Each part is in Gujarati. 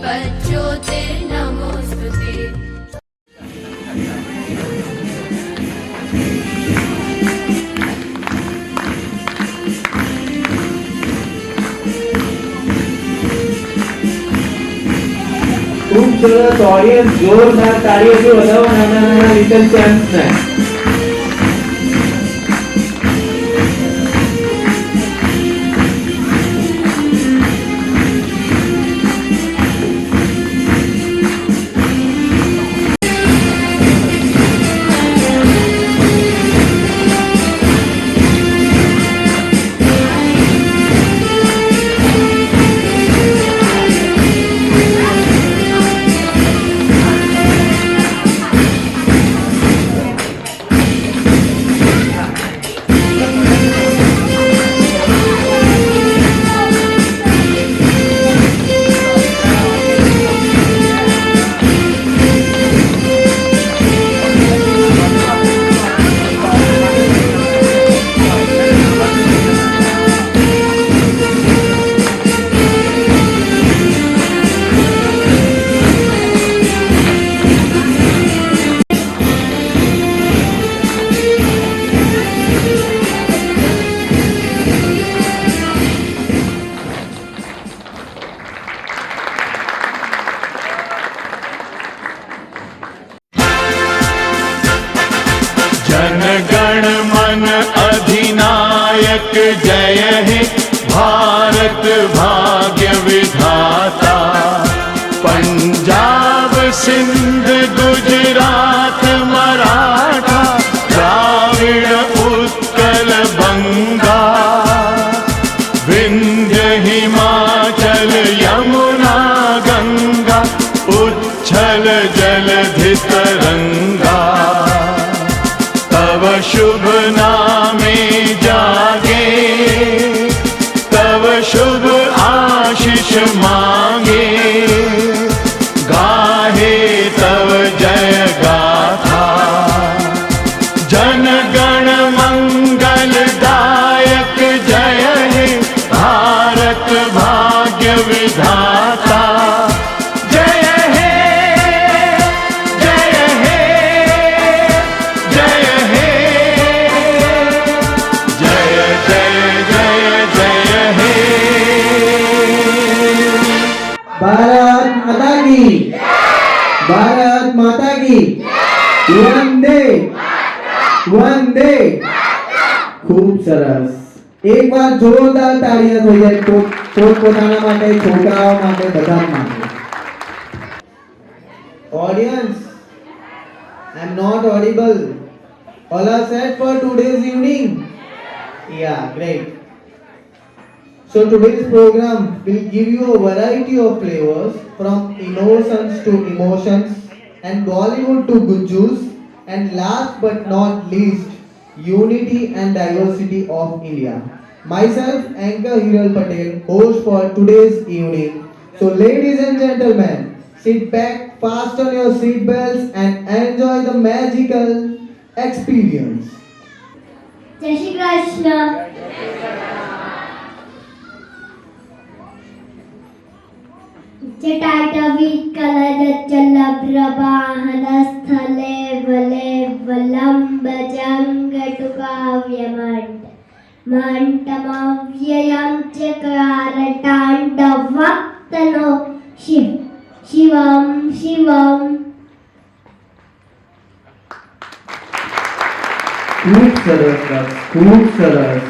पच्योतिर्नमोऽस्तुते। खूब सरस ऑडियंस जोरदार ताળીઓથી વધાવો નાના નાના લિટલ ચેમ્પ્સ ને. जनगण मन अधिनायक जय हे भारत भाग्य विधाता। पंजाब सिंध गुजरात मराठा द्राविड़ उत्कल बंगा विंध्य हिमाचल यमुना गंगा उच्छल जलधि तरंगा। तव शुभ नामे जागे तव शुभ आशीष मांगे गाहे तव जय गाथा। जन गण मंगलदायक जय हे भारत भाग्य विधाता। भारत माता की, भारत माता की, वंदे वंदे। खूब सरस. एक बार जोरदार તાળીઓ થઈ જાય તો પોતાના માટે, છોકરાઓ માટે, બધા માટે. Audience, I'm not audible. All are set for today's evening? Yeah, great. So today's program will give you a variety of flavors from innocence to emotions and Bollywood to Gujjus, and last but not least, unity and diversity of India. Myself, Anchor Hiral Patel, host for today's evening. So ladies and gentlemen, sit back, fasten your seat belts and enjoy the magical experience. Jai Shri Krishna. जटाटवीकलजलप्रवाहनस्थले वले वलम्बजङ्गटुकाव्यमण्ड मण्टमव्ययं चकारताण्डवक्तनो शिवं शिवं। खूब सरस, खूब सरस.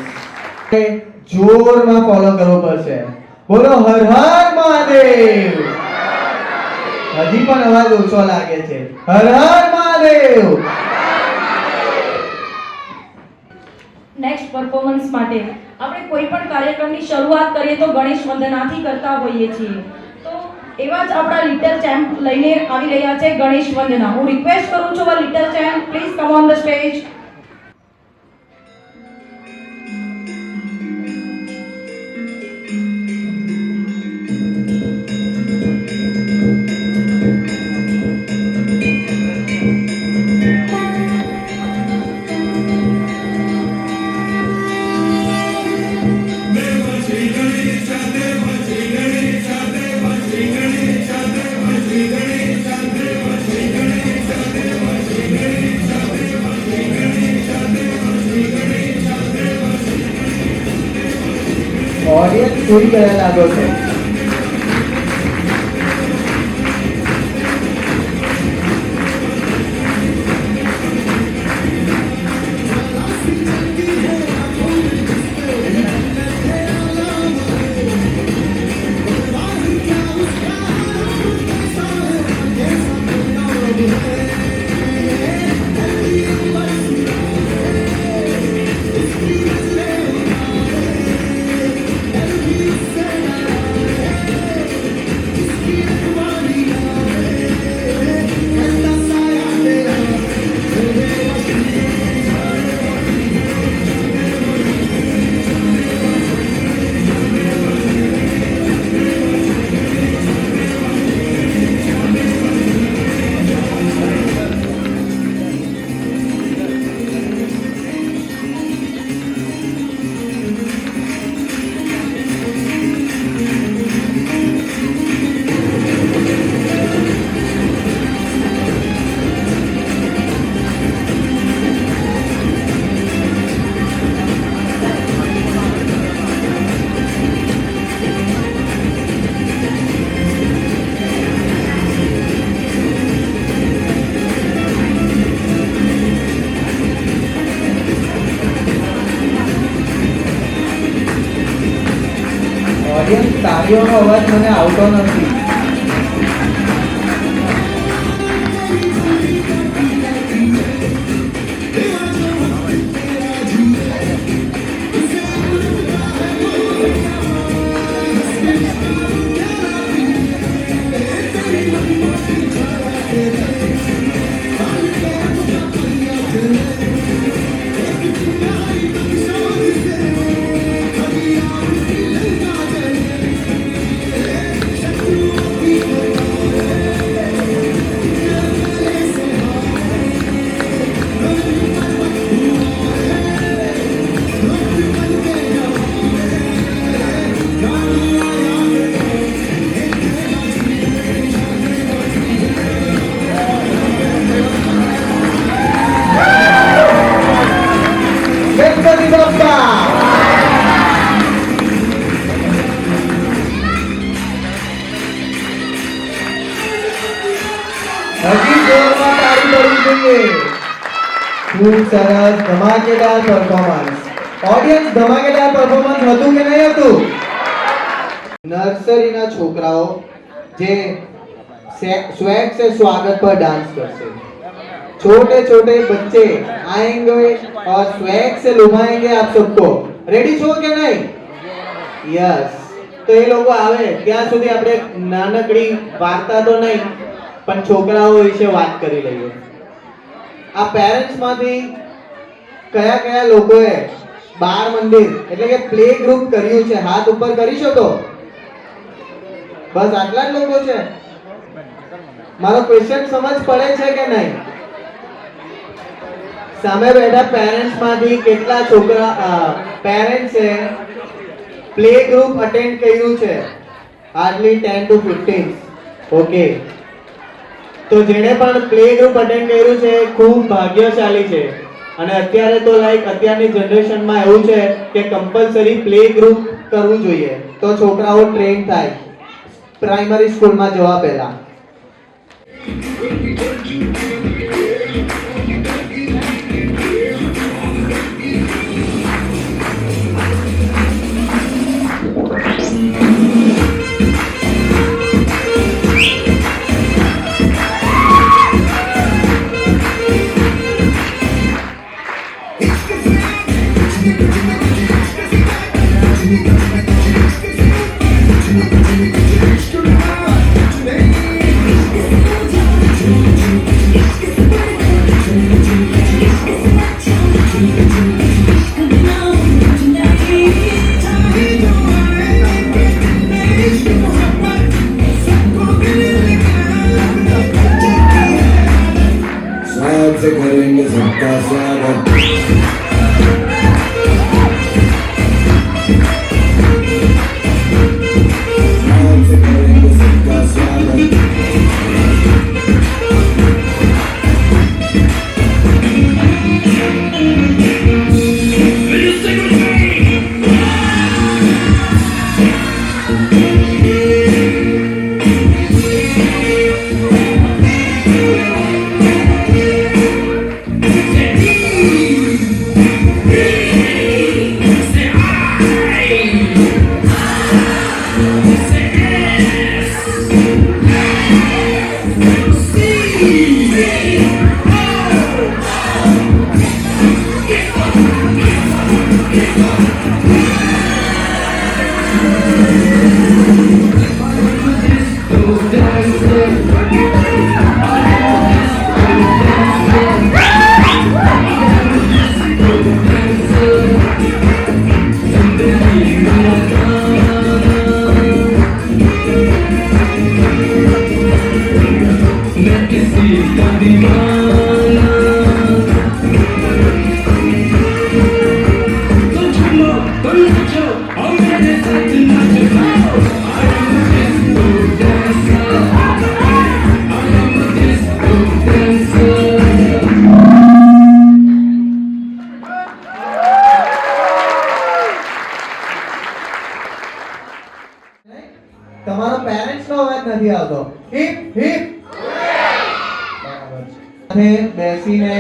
જોરમાં ફોલો કરવો પડશે. બોલો હર હર મહાદેવ. હજી પણ અવાજ ઓછો લાગે છે. હર હર મહાદેવ. નેક્સ્ટ પરફોર્મન્સ માટે આપણે કોઈ પણ કાર્યક્રમની શરૂઆત કરીએ તો ગણેશ વંદનાથી કરતા હોઈએ છીએ. તો એવા જ આપણા લિટલ ચેમ્પ લઈને આવી રહ્યા છે ગણેશ વંદના. હું રિક્વેસ્ટ કરું છું little champ please come on the stage. Gणेश પૂરી કરવા લાગો છો. ઓડિયન્સ તાળીઓનો અવાજ મને આવતો નથી. ગણપતિ બાપ્પા. હજી જોરમાં તાળી પડવી જોઈએ. ખૂબ સરસ ધમાકેદાર પરફોર્મન્સ. ઓડિયન્સ ધમાકેદાર પરફોર્મન્સ હતું કે નહીં હતું? નર્સરીના છોકરાઓ જે સ્વેગ से स्वागत पर डांस करते हैं. छोटे छोटे बच्चे आएंगे और स्वैग से लुभाएंगे आप सबको. रेडी છો કે નહીં? યસ. તો એ લોકો આવે ત્યાં સુધી આપણે નાનકડી વાર્તા તો નહીં પણ છોકરાઓ વિશે વાત કરી લઈએ. આ પેરેન્ટ્સ માંથી કયા કયા લોકોએ બાળ મંદિર એટલે કે પ્લે ગ્રુપ કર્યું છે? હાથ ઉપર કરી શકો. બસ આટલા જ લોકો છે. મારો ક્વેશ્ચન સમજ પડે છે કે નહીં? સામે બેઠા પેરેન્ટ્સ માંથી કેટલા છોકરા પેરેન્ટ્સે પ્લે ગ્રુપ અટેન્ડ કર્યું છે? Hardly 10 to 15. ઓકે. તો જેણે પણ પ્લે ગ્રુપ અટેન્ડ કર્યું છે ખૂબ ભાગ્યશાળી છે. અને અત્યારે તો લાઈક અત્યારની જનરેશનમાં એવું છે કે કમ્પલસરી પ્લે ગ્રુપ કરવું જોઈએ તો છોકરાઓ ટ્રેન થાય પ્રાઇમરી સ્કૂલમાં જવા પહેલા. से करेंगे सबका स्वागत. से करेंगे सबका स्वागत. નથી આવતો. Heap heap. બરાબર છે. અને બેસીને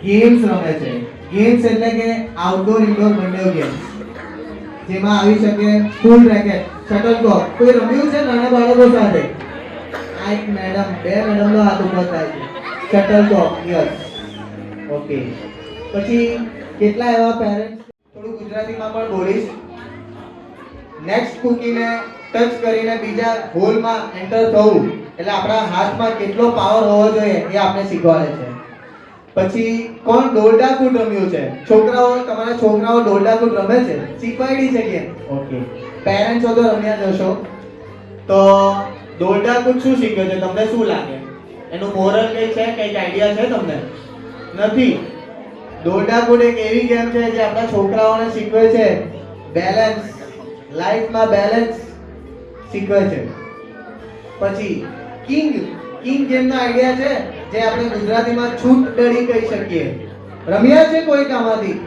ગેમ્સ રમે છે. ગેમ્સ એટલે કે આઉટડોર ઇન્ડોર બંને ગેમ્સ, જેમાં આવી શકે ફૂલ રેકેટ, શટલકોક. કોઈ રમ્યું છે નાના બાળકો સાથે? આ એક મેડમ, બે મેડમનો હાથ ઉપર થાય છે. Shuttlecock, yes. ઓકે. પછી કેટલા એવા પેરેન્ટ્સ, થોડું ગુજરાતીમાં પણ બોલીશ. નેક્સ્ટ કુકીને ટચ કરીને બીજા હોલમાં એન્ટર થવું એટલે આપણા હાથમાં કેટલો પાવર હોવો જોઈએ એ આપણે શીખવાડે છે. પછી કોણ દોરડા કૂદ રમ્યું છે? છોકરાઓ, તમારા છોકરાઓ દોરડા કૂદ રમે છે? શીખવાડી છે કે? ઓકે. પેરેન્ટ્સો તો રમ્યા જશો. તો દોરડા કૂદ શું શીખ્યો છે? તમને શું લાગે? એનું મોરલ કઈ છે? કઈક આઈડિયા છે તમને? નથી. દોરડા કૂદ એક એવી ગેમ છે જે આપણા છોકરાઓને શીખવે છે બેલેન્સ, લાઈફમાં બેલેન્સ શીખવે છે. પછી કિંગ ગેમનો આઈડિયા છે જે આપણે ગુજરાતીમાં છૂટ દડી કહી શકીએ. રમ્યા છે કોઈ કામાંથી?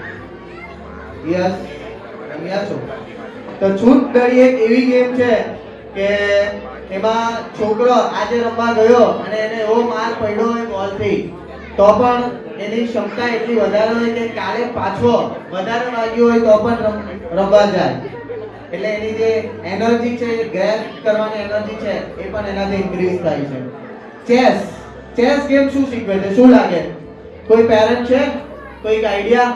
યસ, રમ્યા છો. તો છૂટ દડી એક એવી ગેમ છે કે એમાં છોકરો આજે રમવા ગયો અને એને એવો માર પડ્યો હોય બોલથી, તો પણ એની ક્ષમતા એટલી વધારે હોય કે કાલે પાછો વધારે વાગ્યો હોય તો પણ રમવા જાય. એટલે એની જે એનર્જી છે, ગ્રેપ કરવાની એનર્જી છે, એ પણ એનાથી ઇન્ક્રીઝ થાય છે. ચેસ ગેમ શું શીખવે છે? શું લાગે? કોઈ પેરેન્ટ છે? કોઈ આઈડિયા?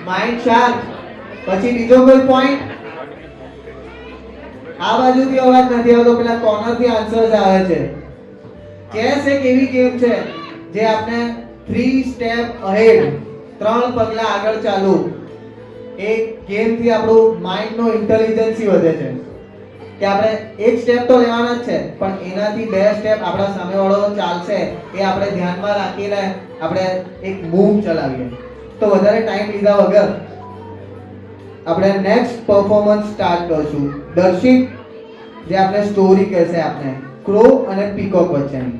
Mind sharp. પછી બીજો કોઈ પોઈન્ટ? આ બાજુથી અવાજ નથી આવતો, પેલા કોર્નરથી આન્સર્સ આવે છે. ચેસ એક એવી ગેમ છે જે આપણે 3 સ્ટેપ અહેડ, 3 પગલા આગળ ચાલવું. એક ગેમથી આપણું માઇન્ડનો ઇન્ટેલિજન્સી વધે છે કે આપણે એક સ્ટેપ તો લેવાના જ છે, પણ એનાથી 2 સ્ટેપ આપણા સામેવાળો ચાલશે એ આપણે ધ્યાનમાં રાખીને આપણે એક મૂવ ચલાવીએ. તો વધારે ટાઈમ લીધા વગર આપણે નેક્સ્ટ પરફોર્મન્સ સ્ટાર્ટ કરશું. દર્શિત જે આપણે સ્ટોરી કહેશે આપણે ક્રો અને પીકોક વચ્ચેની.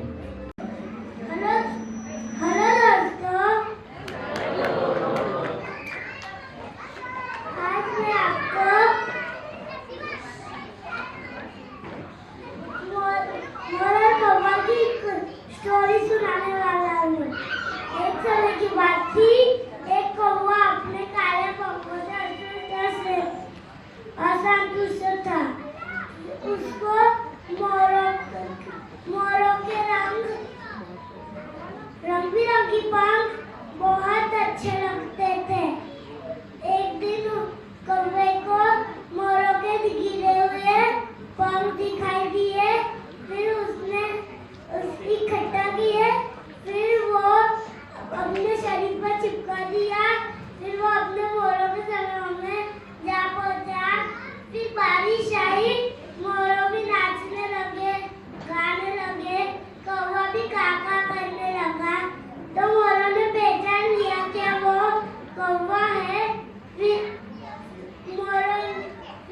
स्टोरी सुनाने वाला हूँ. एक समय की बात थी. एक कौवा अपने काले पंखों से असंतुष्ट था. उसको मोरों के रंग बिरंगी पंख बहुत अच्छे लगते थे. एक दिन कौवे को मोरों के गिरे हुए पंख दिखाई दिए. फिर उसने इकट्ठा किए. फिर वो अपने शरीर पर चिपका दिया. फिर वो अपने मोरों के सरों में जा पहुंचा. फिर बारिश आई. मोरों भी नाचने लगे, गाने लगे. कौवा भी काका करने लगा. तो मोरों ने पहचान लिया कि वो कौवा है. फिर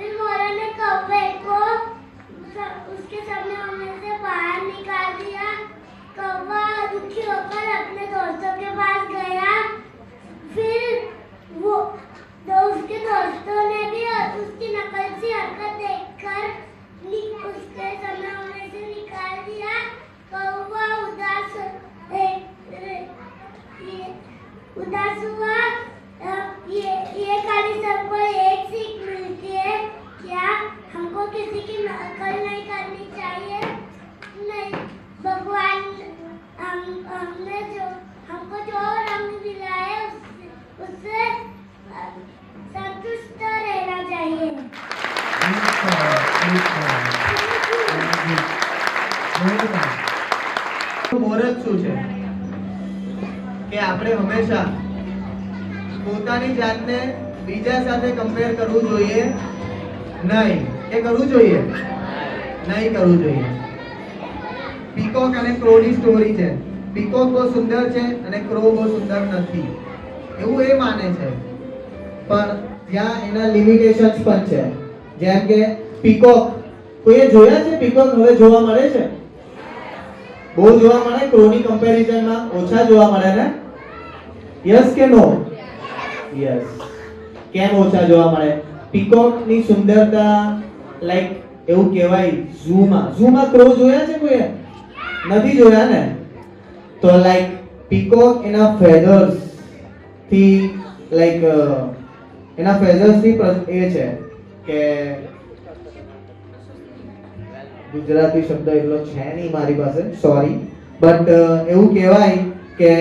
मोरों ने कौवे को उसके सपनों में से बाहर निकाल दिया. कौवा दुखी होकर अपने दोस्तों के पास गया. फिर वो उसके दोस्तों ने भी उसकी नकल सी हरकत देखकर उसके सपनों में से निकाल दिया. कौवा उदास हुआ. ये खाली सबको एक सीख मिलती है. क्या हमको किसी की नकल नहीं करनी चाहिए? नहीं. भगवान हमने हमको जो रंग दिया है उससे संतुष्ट रहना चाहिए. મોરલ શું છે કે આપણે હંમેશા પોતાની જાતને બીજા સાથે કમ્પેર કરવું જોઈએ નહીં. એ કરવું જોઈએ નહીં, કરવું જોઈએ. પીકોક અને ક્રોની સ્ટોરી છે. પીકોક બહુ સુંદર છે અને ક્રો બહુ સુંદર નથી એવું એ માને છે, પણ ત્યાં એના લિમિટેશન્સ પણ છે. જેમ કે પીકોક, કોઈએ જોયા છે પીકોક હવે જોવા મળે છે? બહુ જોવા મળે? ક્રોની કમ્પેરિઝનમાં ઓછા જોવા મળે ને? યસ કે નો? યસ. કેમ ઓછા જોવા મળે? પીકોકની સુંદરતા લાઈક એવું કહેવાય ઝૂમાં ક્રો જોયા છે કોઈ? નથી જોયા ને? તો લાઈક પીકોક એના ફેધર્સ થી લાઈક એના ફેધર્સ થી એ છે કે ગુજરાતી શબ્દ એટલો છે નહીં મારી પાસે, સોરી, બટ એવું કહેવાય કે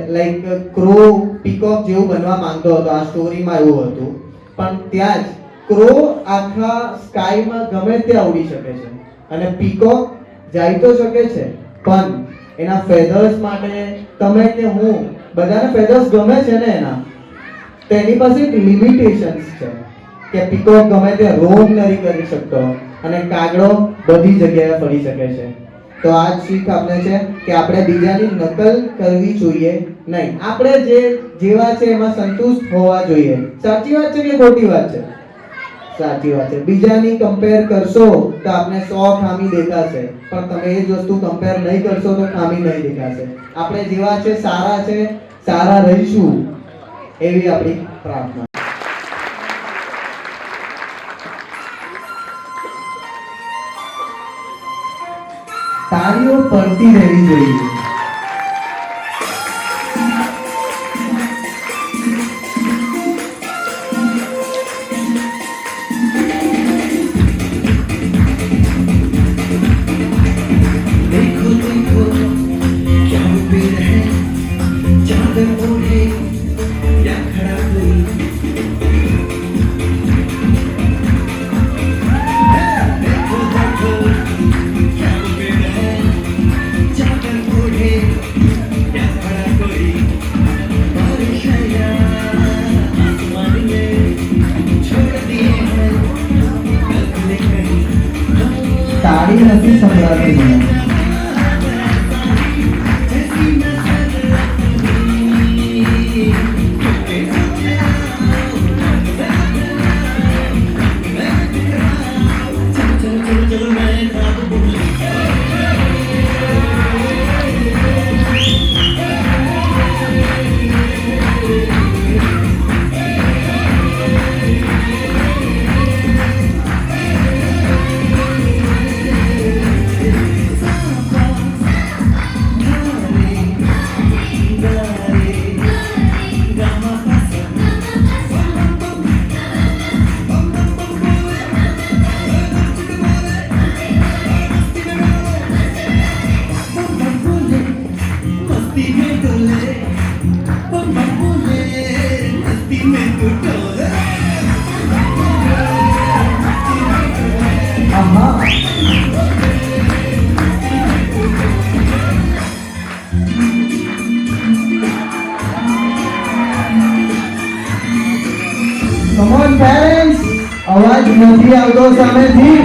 લાઈક ક્રો પીકોક જેવું બનવા માંગતો હતો. આ સ્ટોરીમાં એવું હતું, પણ ત્યાં જ ક્રો આખા સ્કાયમાં ગમે ત્યાં ઉડી શકે છે અને પીકોક જાય તો શકે છે, પણ એના ફેધર્સ માટે તમે કે હું બધાને ફેધર્સ ગમે છે ને એના, તો એની પાસે એક લિમિટેશન્સ છે કે પીકોક ગમે ત્યાં રોમ નથી કરી શકતો અને કાગડો બધી જગ્યાએ ફરી શકે છે. તો આ જ શીખ આપણે છે કે આપણે બીજાની નકલ કરવી જોઈએ નહીં. આપણે જેવા છે એમાં સંતુષ્ટ હોવા જોઈએ. સાચી વાત છે કે ખોટી વાત છે? સાચી વાત છે. બીજાની કમ્પેર કરશો તો આપણે 100 ખામી દેખાશે, પણ તમે એ જ વસ્તુ કમ્પેર નહીં કરશો તો ખામી નહીં દેખાશે. આપણે જેવા છે, સારા રહીશું એવી આપણી પ્રાર્થના. તાળીઓ પડતી રહેવી જોઈએ. તાળી નથી સંભળાતી મને. Come on parents, અવાજ નથી આવતો સામેથી.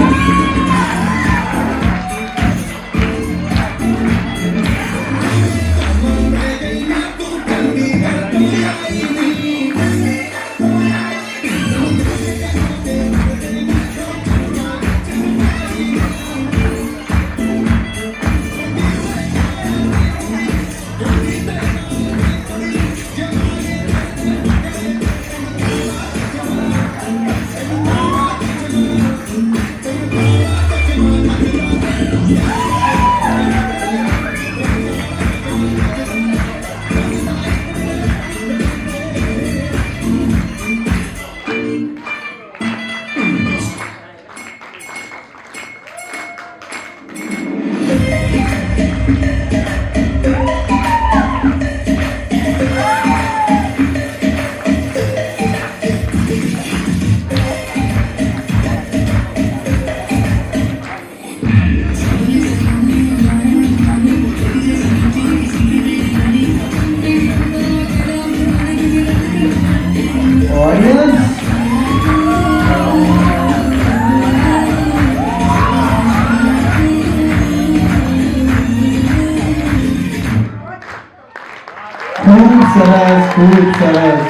ખૂબ સરસ.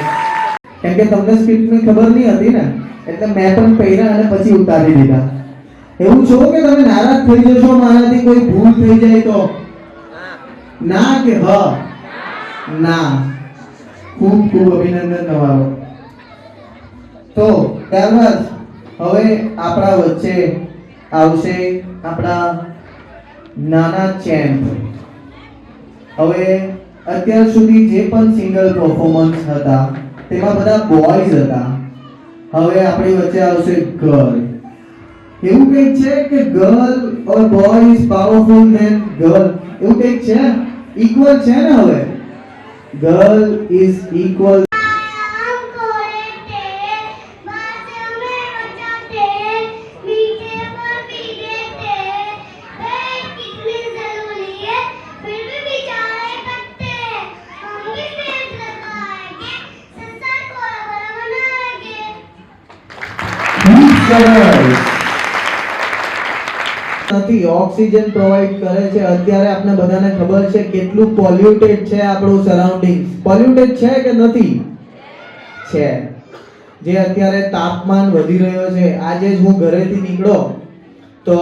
કેમ કે તમને સ્પીચની ખબર નહીં હતી ને, એટલે મેં પણ પહેર્યા અને પછી ઉતારી દીધા. એવું છો કે તમે નારાજ થઈ જશો મારાથી કોઈ ભૂલ થઈ જાય તો? ના કે હ? ના. ખૂબ ખૂબ અભિનંદન તમારો. તો ત્યારબાદ હવે આપણા વચ્ચે આવશે આપણા નાના ચેમ્પ. હવે અત્યાર સુધી જે પણ સિંગલ પરફોર્મન્સ હતા તેમાં બધા બોયઝ હતા. હવે આપણી વચ્ચે આવશે ગર્લ. એવું કંઈક છે કે girl or boy is powerful than girl, એવું કંઈક છે? ઇક્વલ છે ને? હવે ગર્લ ઇઝ ઇક્વલ. हमको रहते बातें में बचाते मीठे पर भी देते पेट कितनी जरूरी है फिर भी बेचारे कटते हम भी पेट लगाएंगे संसार को बड़ा बनाएंगे. નથી ઓક્સિજન પ્રોવાઈડ કરે છે. અત્યારે આપણે બધાને ખબર છે કેટલું પોલ્યુટેડ છે આપણું સરાઉન્ડિંગ. પોલ્યુટેડ છે કે નથી? છે. જે અત્યારે તાપમાન વધી રહ્યો છે. આજે જ હું ઘરેથી નીકળ્યો તો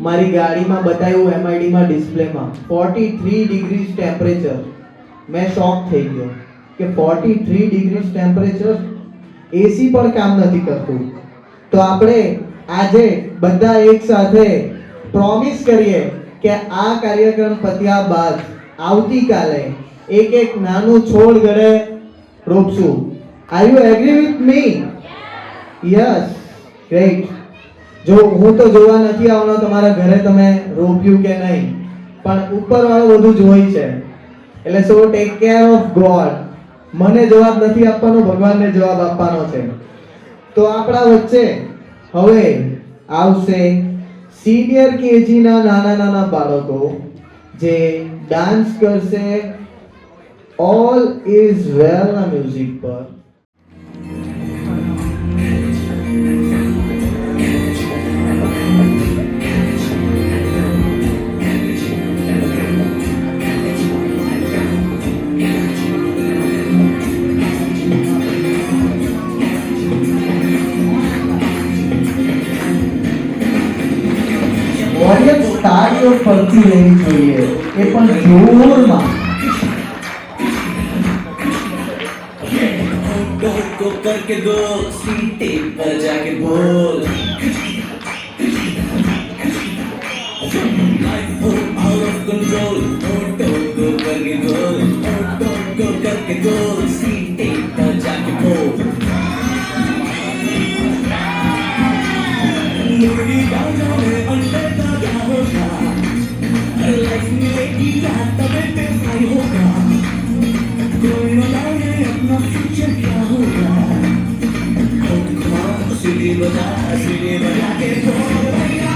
મારી ગાડીમાં બતાવ્યું MID માં ડિસ્પ્લેમાં 43 ડિગ્રી ટેમ્પરેચર. મેં શોક થઈ ગયો કે 43 ડિગ્રી ટેમ્પરેચર, એસી પણ કામ નથી કરતું. તો આપણે આજે બધા એક સાથે પ્રોમિસ કરીએ કે આ કાર્યક્રમ પત્યા બાદ આવતીકાલે એક નાનું છોડ ઘરે રોપશું. Are you agree with me? Yes, great. જો હું તો જોવા નથી આવવાનો તમારા ઘરે તમે રોપ્યું કે નહીં, પણ ઉપરવાળો બધું જોઈ છે. એટલે સો ટેક કેર ઓફ ગોડ. મને જવાબ નથી આપવાનો, ભગવાનને જવાબ આપવાનો છે. તો આપણા વચ્ચે હવે આવશે સિનિયર કેજી ના નાના બાળકો જે ડાન્સ કરશે ઓલ ઇઝ વેલ ના મ્યુઝિક પર. ઓડિયન્સ તાળીઓ પડતી રહેવી જોઈએ, એ પણ જોરમાં. को करके गोल सीटे पर जाके बोल लाइफ हो आउट ऑफ कंट्रोल को करके गोल को करके गोल सीटे पर जाके बोल मुर्गी गाँव में अंडे का क्या होगा लाइफ मिलेगी या तबे पे फाई होगा कोई न जाने अपना फ्यूचर क्या होगा सीढ़ी बजा के बोल भैया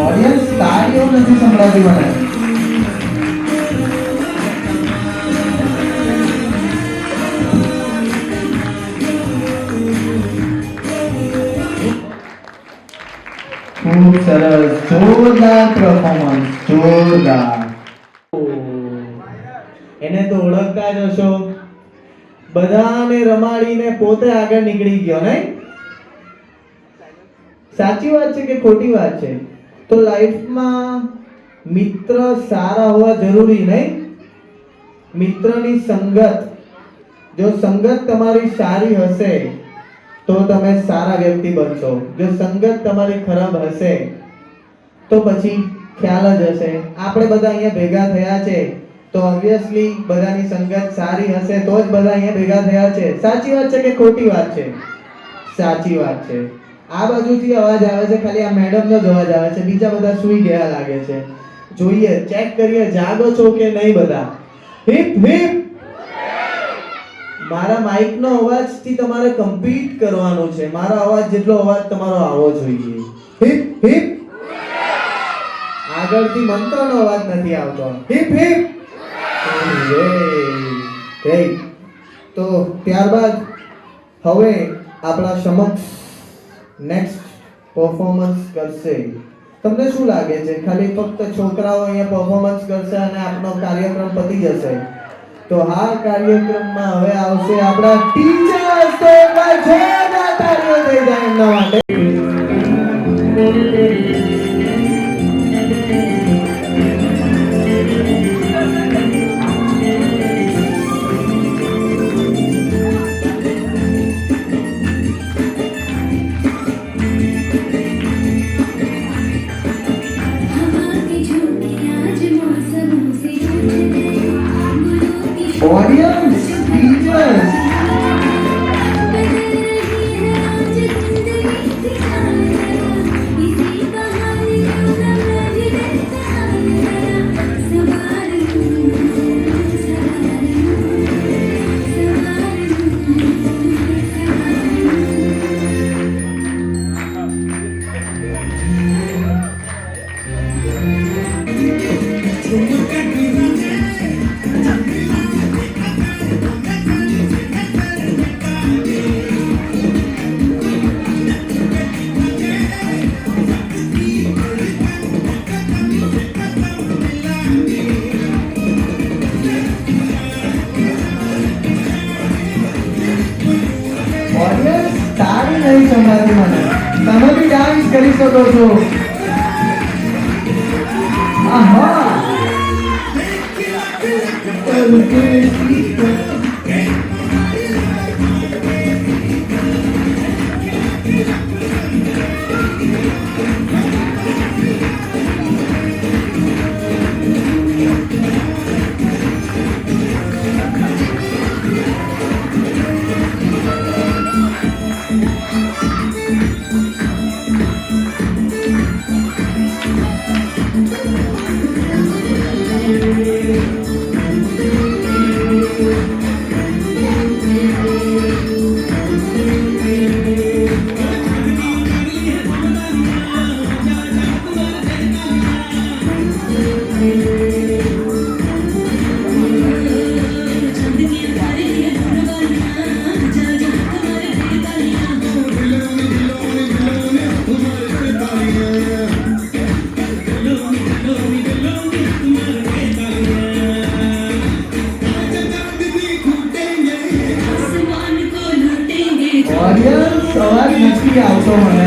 ઓડિયન્સ તાળીઓ નથી સંભળાતી મને. ખૂબ સરસ, જોરદાર પરફોર્મન્સ, જોરદાર. એને તો ઓળખતા જ હશો. બધાને રમાડીને પોતે આગળ નીકળી ગયો નહીં? સાચી વાત છે કે ખોટી વાત છે? તો લાઈફમાં મિત્ર સારા હોવા જરૂરી નહીં? મિત્રની સંગત જો સંગત તમારી સારી હશે તો તમે સારા વ્યક્તિ બનશો. જો સંગત તમારી ખરાબ હશે તો પછી ખ્યાલ જ હશે. આપણે બધા અહીંયા ભેગા થયા છે તો ઓબ્વિયસલી બધાની સંગત સારી હશે તો જ બધા અહીંયા ભેગા થયા છે. સાચી વાત છે કે ખોટી વાત છે? સાચી વાત છે. આ બાજુથી અવાજ આવે છે, ખાલી આ મેડમનો જ અવાજ આવે છે, બીજા બધા સૂઈ ગયા લાગે છે. જોઈએ, ચેક કરીએ, જાગો છો કે નહીં બધા? Heap heap. મારા માઇકનો અવાજથી તમારે કમ્પીટ કરવાનું છે. મારા અવાજ જેટલો અવાજ તમારો આવવો જોઈએ. Heap heap. આગળથી મંત્રનો અવાજ નથી આવતો. Heap heap. ગ્રેટ. તો ત્યારબાદ હવે આપણા સમક્ષ નેક્સ્ટ પરફોર્મન્સ કરશે. તમને શું લાગે છે ખાલી ફક્ત છોકરાઓ અહીંયા પરફોર્મન્સ કરશે અને આપણો કાર્યક્રમ પતી જશે? તો આ કાર્યક્રમમાં હવે આવશે આપણા ટીચર્સ. તો એકવાર જોરદાર તાળીઓ થઈ જાય એમના માટે. Audience, teachers. નહીં સંભાળતી મને. તમે બી ડાન્સ કરી શકો છો. આહા. ઓડિયન્સ અવાજ નથી આવતો મને.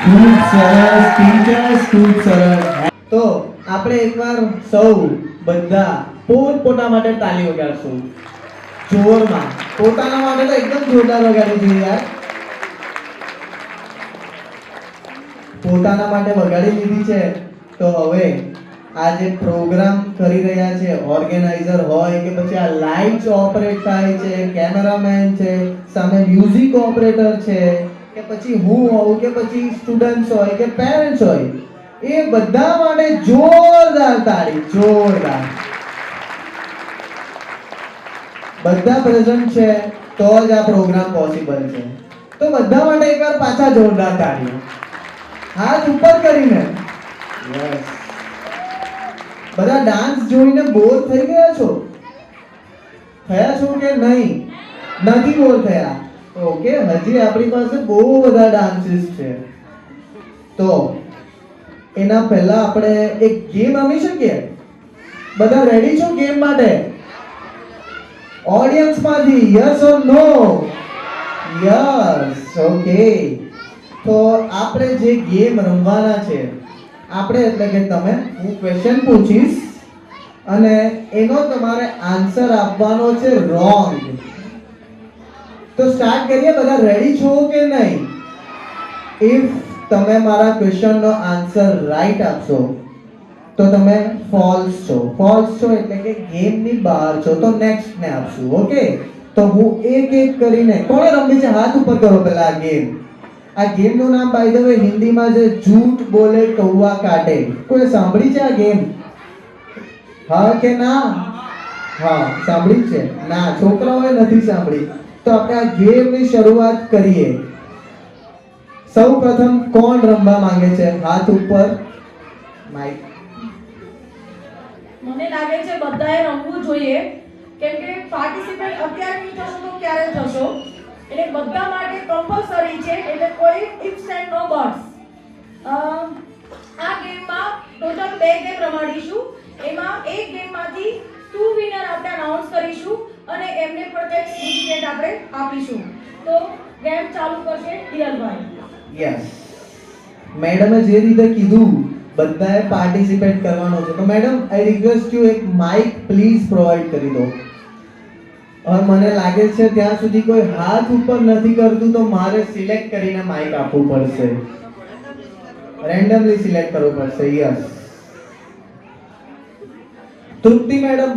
ખૂબ સરસ ટીચર્સ, ખૂબ સરસ. તો આપણે એકવાર સૌ બધા પોતપોતા માટે તાલી વગાડશું જોરમાં. પોતાના માટે તો એકદમ જોરદાર વગાડવું જોઈએ યાર. પોતાના માટે વગાડી લીધી છે તો હવે આ જે પ્રોગ્રામ કરી રહ્યા છે ઓર્ગેનાઇઝર હોય કે પછી આ લાઇટ્સ ઓપરેટ થાય છે, કેમેરામેન છે, સામે મ્યુઝિક ઓપરેટર છે, કે પછી હું હોઉં કે પછી સ્ટુડન્ટ્સ હોય કે પેરેન્ટ્સ હોય, એ બધા માટે જોરદાર તાળી. જોરદાર. બધા પ્રેઝન્ટ છે તો જ આ પ્રોગ્રામ પોસિબલ છે. તો બધા માટે એકવાર પાછા જોરદાર તાળીઓ. હાથ ઉપર કરીને. યસ. બધા ડાન્સ જોઈને બોર થઈ ગયા છો? થયા છો કે નહીં? નથી બોર થયા? ઓકે, હજી આપણી પાસે બહુ બધા ડાન્સીસ છે. તો એના પહેલા આપણે એક ગેમ રમી શકીએ. બધા રેડી છો ગેમ માટે? ઓડિયન્સ માંથી yes or no? Yes. Okay, તો આપણે જે ગેમ રમવાના છે, આપણે એટલે કે તમે, હું ક્વેશ્ચન પૂછીશ અને એનો તમારે આન્સર આપવાનો છે રોંગ. તો સ્ટાર્ટ કરીએ. બધા રેડી છો કે નહીં? ઇફ તમે મારા ક્વેશ્ચનનો આન્સર રાઈટ આપશો તો તમે ફોલ્સ છો. ફોલ્સ છો એટલે કે ગેમની બહાર છો, તો નેક્સ્ટ ને આપશું. ઓકે, તો હું એક એક કરીને, કોણે રમવી છે હાથ ઉપર કરો પહેલા. આ ગેમ, આ ગેમ નું નામ બાય ધ વે હિન્દીમાં છે झूठ बोले कौवा काटे. કોઈ સાંભળી છે આ ગેમ? હા કે ના? હા, સાંભળી છે ના? છોકરાઓએ નથી સાંભળી. તો આપણે આ ગેમની શરૂઆત કરીએ. સૌ પ્રથમ કોણ રમવા માંગે છે? હાથ ઉપર. માઈક. મને લાગે છે બધાએ રમવું જોઈએ, કેમ કે પાર્ટિસિપેટ અત્યારે નહીં થશો તો ક્યારે થશો, એટલે બધા માટે કમ્પલસરી છે, એટલે કોઈ ઇફ્સ એન્ડ નો બટ્સ. આ ગેમમાં ટોટલ 2 ગેમ રમાડીશું. એમાં એક ગેમમાંથી 2 વિનર આપણે અનાઉન્સ કરીશું અને એમને પ્રત્યેક સર્ટિફિકેટ આપણે આપીશું. તો ગેમ ચાલુ કરશે હિરલભાઈ. યસ, મેડમે જે રીતે કીધું બધાએ પાર્ટિસિપેટ કરવાનું છે. તો મેડમ, આઈ રિક્વેસ્ટ યુ એક માઇક પ્લીઝ પ્રોવાઈડ કરી દો. હવે મને લાગે છે ત્યાં સુધી કોઈ હાથ ઉપર નથી કરતું, તો મારે સિલેક્ટ કરીને માઇક આપવું પડશે. રેન્ડમલી સિલેક્ટ કરવું પડશે. યસ. તૃપ્તિ મેડમ,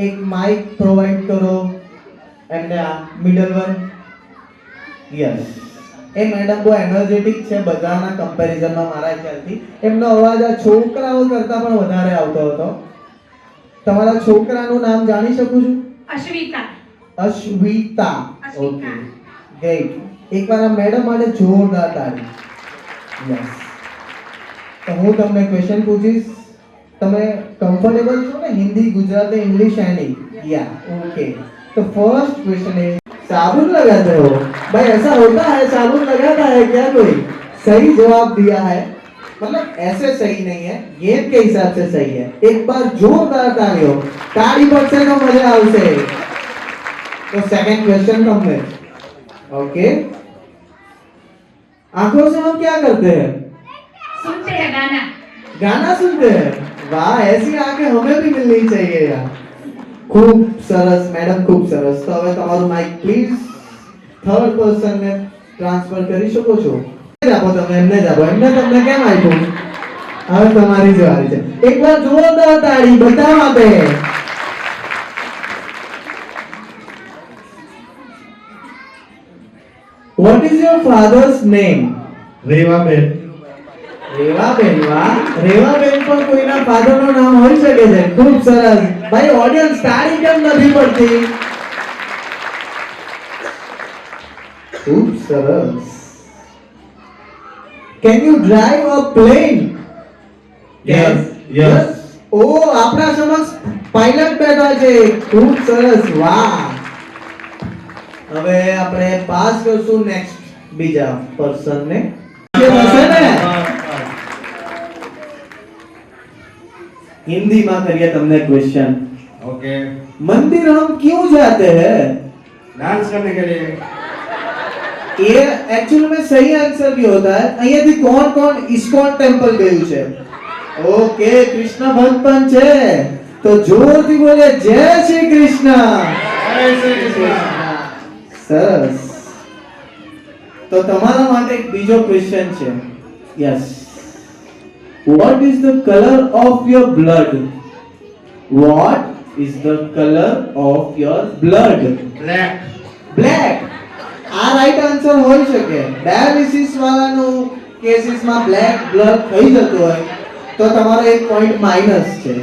એક માઇક પ્રોવાઈડ કરો એમને. આ મિડલ વન. યસ. એ મેડમ બહુ એનર્જેટિક છે બધાના કમ્પેરિઝનમાં મારા ખ્યાલથી. એમનો અવાજ આ છોકરાઓ કરતા પણ વધારે આવતો હતો. તમારા છોકરાનું નામ જાણી શકું છું? અશ્વિતા. અશ્વિતા. Okay, great. એકવાર આ મેડમ માટે જોરદાર તાળી. યસ. તો હું તમને ક્વેશ્ચન પૂછીશ. તમે કમ્ફર્ટેબલ છો ને? Hindi, Gujarati, English any? या ओके. तो फर्स्ट क्वेश्चन है, साबुन लगाते हो? भाई ऐसा होता है, साबुन लगाता है क्या कोई? सही जवाब दिया है. मतलब ऐसे सही नहीं है, गेम के हिसाब से सही है. एक बार जोरदार तालियों. ताली पड़से तो मजा आवશે. तो सेकंड क्वेश्चन तुमने. ओके, आंखों से हम क्या करते हैं? सुनते हैं गाना. गाना सुनते हैं. वाह, ऐसी आंखें हमें भी मिलनी चाहिए यार. खूब सरस मैडम, खूब सरस. तो હવે તમારું માઇક પ્લીઝ થર્ડ પર્સન ને ટ્રાન્સફર કરી શકો છો. આપો તમે એમને જ આપો. એમને તમને કેમ આપ્યું? હવે તમારી જ વારી છે. એકવાર જોરદાર તાળી બધા માટે. What is your father's name? Revaben. Revaben. વાહ, રેવાબેન પણ કોઈના ફાધરનું નામ હોઈ શકે છે. ખૂબ સરસ. ભાઈ ઓડિયન્સ તાળી કેમ નથી પડતી? ખૂબ સરસ. Can you drive a plane? Yes, yes. ઓ, આપણા સમક્ષ પાયલટ બેઠા છે. ખૂબ સરસ. વાહ. હવે આપણે પાસ કરશું નેક્સ્ટ બીજા પર્સન ને. કે હશે ને? हिंदी में करिए तुमने क्वेश्चन. ओके. मंदिर हम क्यों जाते हैं? डांस करने के लिए. ये एक्चुअल में सही आंसर भी होता है. અહીંયાથી કોણ કોણ ઇસ્કોન ટેમ્પલ ગયું છે? ઓકે, કૃષ્ણ ભક્ત પણ છે. તો જોરથી બોલે જય શ્રી કૃષ્ણ. जय श्री कृष्ण. સરસ. તો તમારા માટે એક બીજો ક્વેશ્ચન છે. Yes. What is the color of your blood? What is the color of your blood? Black. Black. આ રાઈટ આન્સર હોઈ શકે. ડાયાલિસિસ વાળાનું કેસીસમાં બ્લેક બ્લડ થઈ જતું હોય તો તમારો એક પોઈન્ટ માઈનસ છે.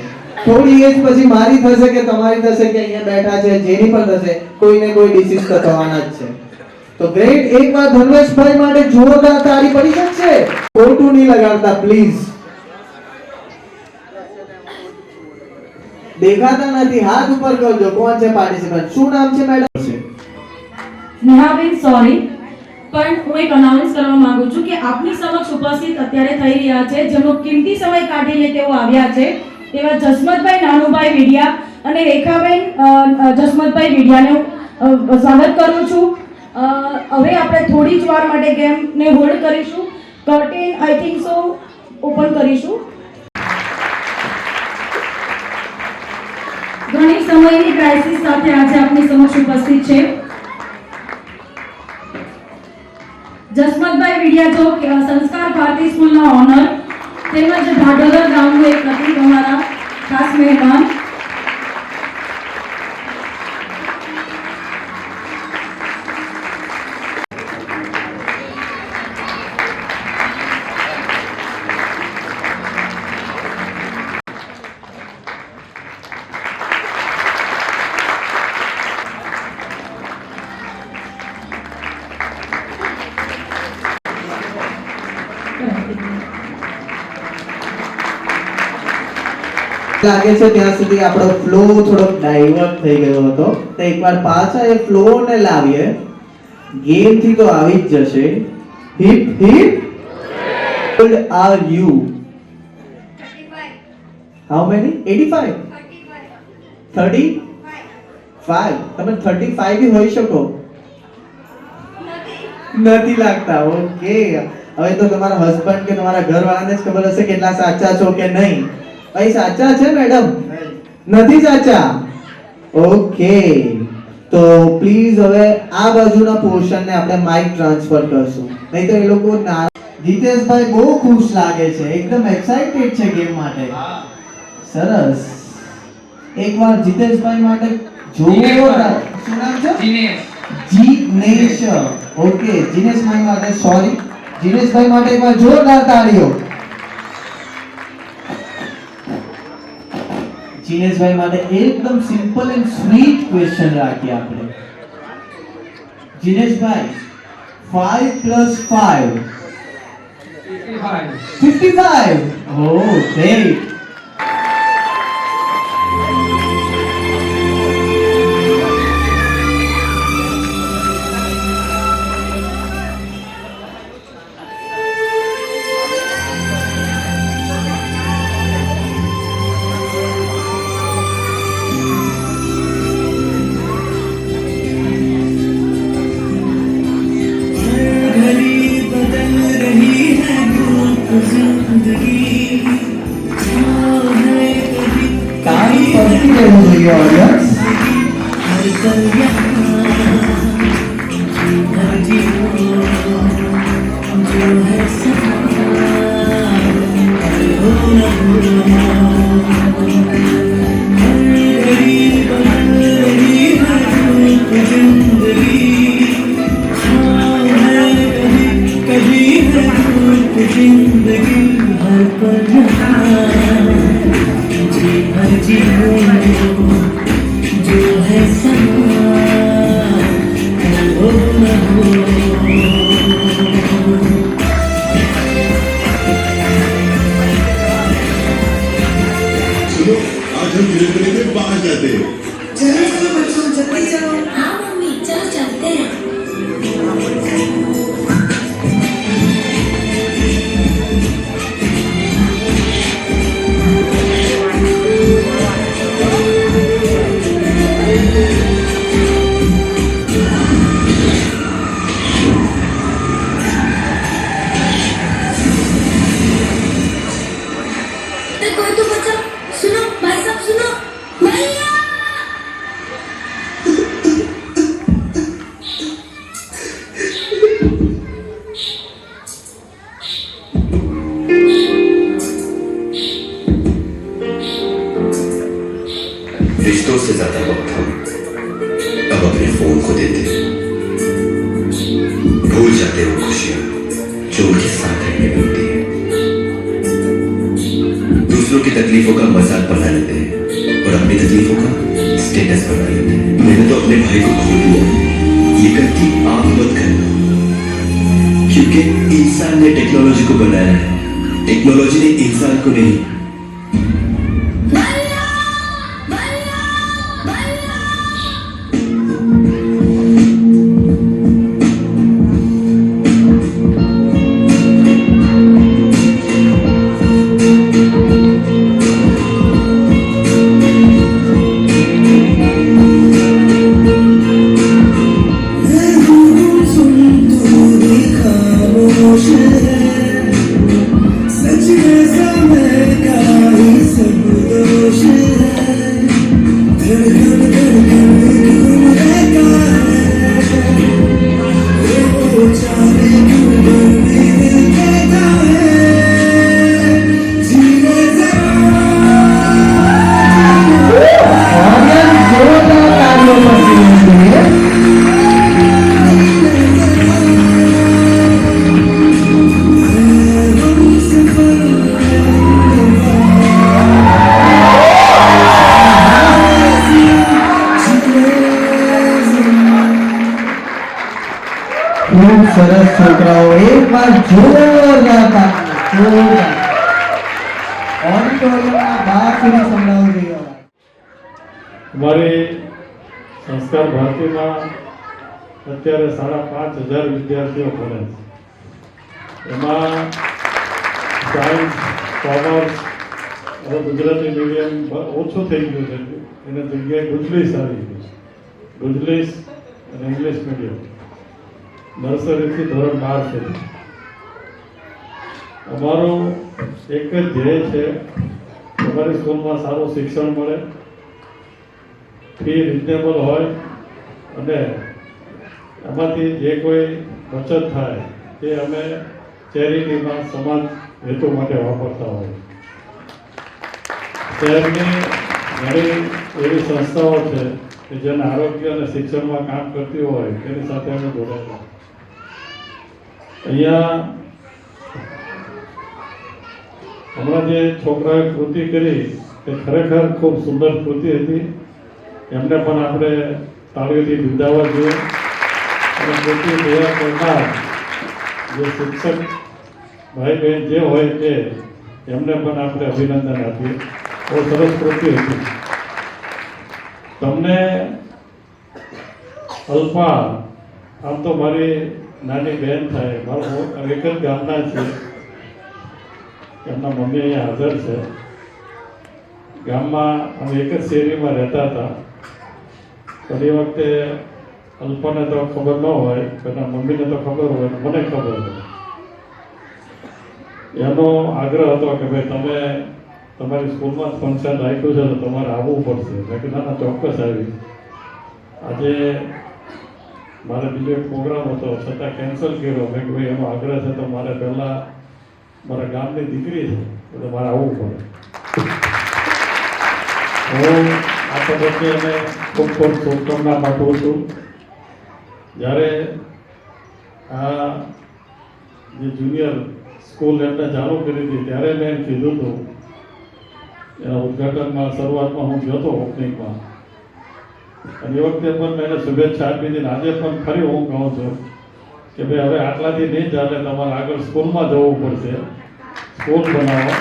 થોડી એજ પછી મારી થશે કે તમારી થશે કે અહીંયા બેઠા છે જેની પણ થશે, કોઈને કોઈ ડિસીઝ તો થવાના જ છે. તો ગ્રેટ. એકવાર ધનવેશભાઈ માટે જોરદાર તાળી પડી શકશે? ખોટું નહીં લગાડતા પ્લીઝ. દેખાતા નથી, હાથ ઉપર કરજો. કોણ છે પાર્ટિસિપન્ટ? શું નામ છે મેડમ? નેહાબેન, સોરી, પણ હું એક અનાઉન્સ કરવા માંગુ છું કે આપની સમક્ષ ઉપસ્થિત અત્યારે થઈ રહ્યા છે, જેમનો કિંમતી સમય કાઢીને તેઓ આવ્યા છે. તેવા જસમતભાઈ નાનુભાઈ વિડિયા અને રેખાબેન જસમતભાઈ વિડિયાને હું સ્વાગત કરું છું. હવે આપણે થોડી જ વાર માટે ગેમને હોલ્ડ કરીશું. Curtain I think so open કરીશું. ઘણી સમયની ક્રાઇસિસ સાથે આજે આપની સમક્ષ ઉપસ્થિત છે જસમતભાઈ વિડિયા, જો સંસ્કાર ભારતી સ્કૂલના ઓનર તેમજ ઢાઢોદર ગામનું એક પ્રતિક, અમારા ખાસ મહેમાન. લાગે છે ત્યાં સુધી આપણો ફ્લો થોડો ડાયવર્ટ થઈ ગયો હતો, તો એકવાર પાછા એ ફ્લો ને લાવીએ. ગેમ થી તો આવી જ જશે. Heap heap. How old are you? 35. How many? 85. 35. તમે 35 બી હોઈ શકો નથી લાગતા. ઓકે, હવે તો તમારા હસબન્ડ કે તમારા ઘરવાળાને જ ખબર હશે કેટલા સાચા છો કે નહીં. ભાઈ સાચા છે મેડમ? નથી સાચા? ઓકે, તો પ્લીઝ હવે આ બાજુના પોર્શનને આપણે માઇક ટ્રાન્સફર કરશું, નહીં તો એ લોકો જીતેશભાઈ બહુ ખુશ લાગે છે, એકદમ એક્સાઇટેડ છે ગેમ માટે. સરસ. એકવાર જીતેશભાઈ માટે જોરદાર. શું નામ છે? જીનેશ. ઓકે, જીનેશભાઈ માટે સોરી, જીનેશભાઈ માટે એકવાર જોરદાર તાળીઓ. જીનેશભાઈ માટે એકદમ સિમ્પલ એન્ડ સ્વીટ ક્વેશ્ચન રાખીએ આપણે. જીનેશભાઈ, 5 + 5 55. Oh, great. Audience. रिश्तों से ज्यादा वक्त हम अब अपने फोन को देते, भूल जाते वो खुशियां जो उनके साथ रहने में होती है। दूसरों की तकलीफों का मजाक बना लेते हैं और अपनी तकलीफों का स्टेटस बना लेते हैं। मैंने तो अपने भाई को खो दिया, ये गलती आप मत करना, क्योंकि इंसान ने टेक्नोलॉजी को बनाया है, टेक्नोलॉजी ने इंसान को नहीं। સરસ છોકરાઓ, એકવાર જોરદાર તાળીઓ, જોરદાર. ઓડિટોરિયમના બહાર સુધી સંભળાવવું જોઈએ. અમારી સંસ્કાર ભારતીમાં અત્યારે 5,500 વિદ્યાર્થીઓ ભણે છે. એમાં સાયન્સ, કોમર્સ, હવે ગુજરાતી મીડિયમ ઓછું થઈ ગયું છે. એના જગ્યાએ ગુજલીસ આવી ગયું છે. ગુજલીસ અને ઇંગ્લિશ મીડિયમ નર્સરીથી ધોરણ 12 છે. અમારું એક જ ધ્યેય છે, અમારી સ્કૂલમાં સારું શિક્ષણ મળે, ફી રિઝનેબલ હોય અને એમાંથી જે કોઈ બચત થાય તે અમે ચેરિટીમાં સમાજ હેતુ માટે વાપરતા હોય. શહેરની ઘણી એવી સંસ્થાઓ છે કે જેના આરોગ્ય અને શિક્ષણમાં કામ કરતી હોય તેની સાથે અમે જોડાયેલા. અહીંયા હમણાં જે છોકરાએ કૃતિ કરી તે ખરેખર ખૂબ સુંદર કૃતિ હતી. એમને પણ આપણે તાળીઓથી બિરદાવવા જોઈએ અને કૃતિ તૈયાર કરનાર જે શિક્ષક ભાઈ બહેન જે હોય તે એમને પણ આપણે અભિનંદન આપીએ. બહુ સરસ કૃતિ હતી. તમને અલ્પા આમ તો મારી નાની બહેન થાય, મારું એક જ ગામના છે. એમના મમ્મી અહીંયા હાજર છે. ગામમાં અમે એક જ શેરીમાં રહેતા હતા. ઘણી વખતે અલ્પાને તો ખબર ન હોય, એના મમ્મીને તો ખબર હોય, મને ખબર હોય. એનો આગ્રહ હતો કે ભાઈ તમે તમારી સ્કૂલમાં ફંક્શન રાખ્યું છે તો તમારે આવવું પડશે. મેં કીધું ના, ચોક્કસ આવી. આજે મારે બીજો એક પ્રોગ્રામ હતો છતાં કેન્સલ કર્યો. મેં કહ્યું એનો આગ્રહ છે તો મારે પહેલાં મારા ગામની દીકરી છે એટલે મારે આવવું પડે. હું આ તબક્કે એને ખૂબ ખૂબ શુભકામના પાઠવું છું. જ્યારે આ જે જુનિયર સ્કૂલ એમને ચાલુ કરી હતી ત્યારે મેં એમ કીધું હતું, એના ઉદઘાટનમાં શરૂઆતમાં હું ગયો હતો ઓપનિંગમાં, અને એ વખતે પણ મેં એને શુભેચ્છા આપી હતી. આજે પણ ફરી હું કહું છું કે ભાઈ હવે આટલાથી નહીં ચાલે, તમારે આગળ સ્કૂલમાં જવું પડશે. સ્કૂલ બનાવો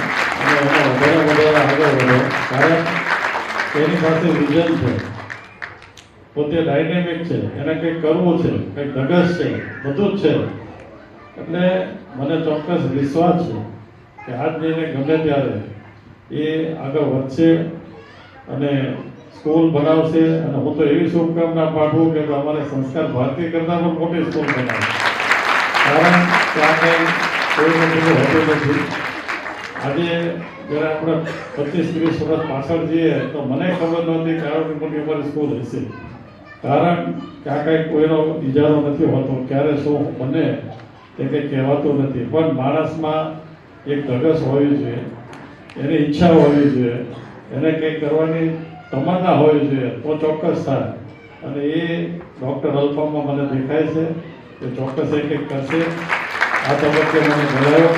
અને એમાં વધારે આગળ વધો. કારણ એની પાસે વિઝન છે, પોતે ડાયનેમિક છે, એને કંઈક કરવું છે, કંઈક ધગશ છે, બધું જ છે. એટલે મને ચોક્કસ વિશ્વાસ છે કે આજ જઈને ગમે ત્યારે એ આગળ વધશે અને સ્કૂલ બનાવશે. અને હું તો એવી શુભકામના પાઠવું કે અમારે સંસ્કાર ભારતી કરતાં પણ મોટી સ્કૂલ બનાવે. કારણ કે આ કંઈ કોઈને પેલું હોતું નથી. આજે જ્યારે આપણે 25-30 વર્ષ પાછળ જઈએ તો મને ખબર નહોતી કે આવી મોટી અમારી સ્કૂલ હશે. કારણ કે આ કંઈ કોઈનો ઇજારો નથી હોતો, ક્યારે શું બને તે કંઈ કહેવાતું નથી. પણ માણસમાં એક ધગશ હોવી જોઈએ, એની ઈચ્છા હોવી જોઈએ, એને કંઈક કરવાની તમન્ના હોવી જોઈએ તો ચોક્કસ થાય. અને એ ડૉક્ટર અલ્પામાં મને દેખાય છે કે ચોક્કસ એ કંઈક કરશે. આ તબક્કે મને બોલાયો,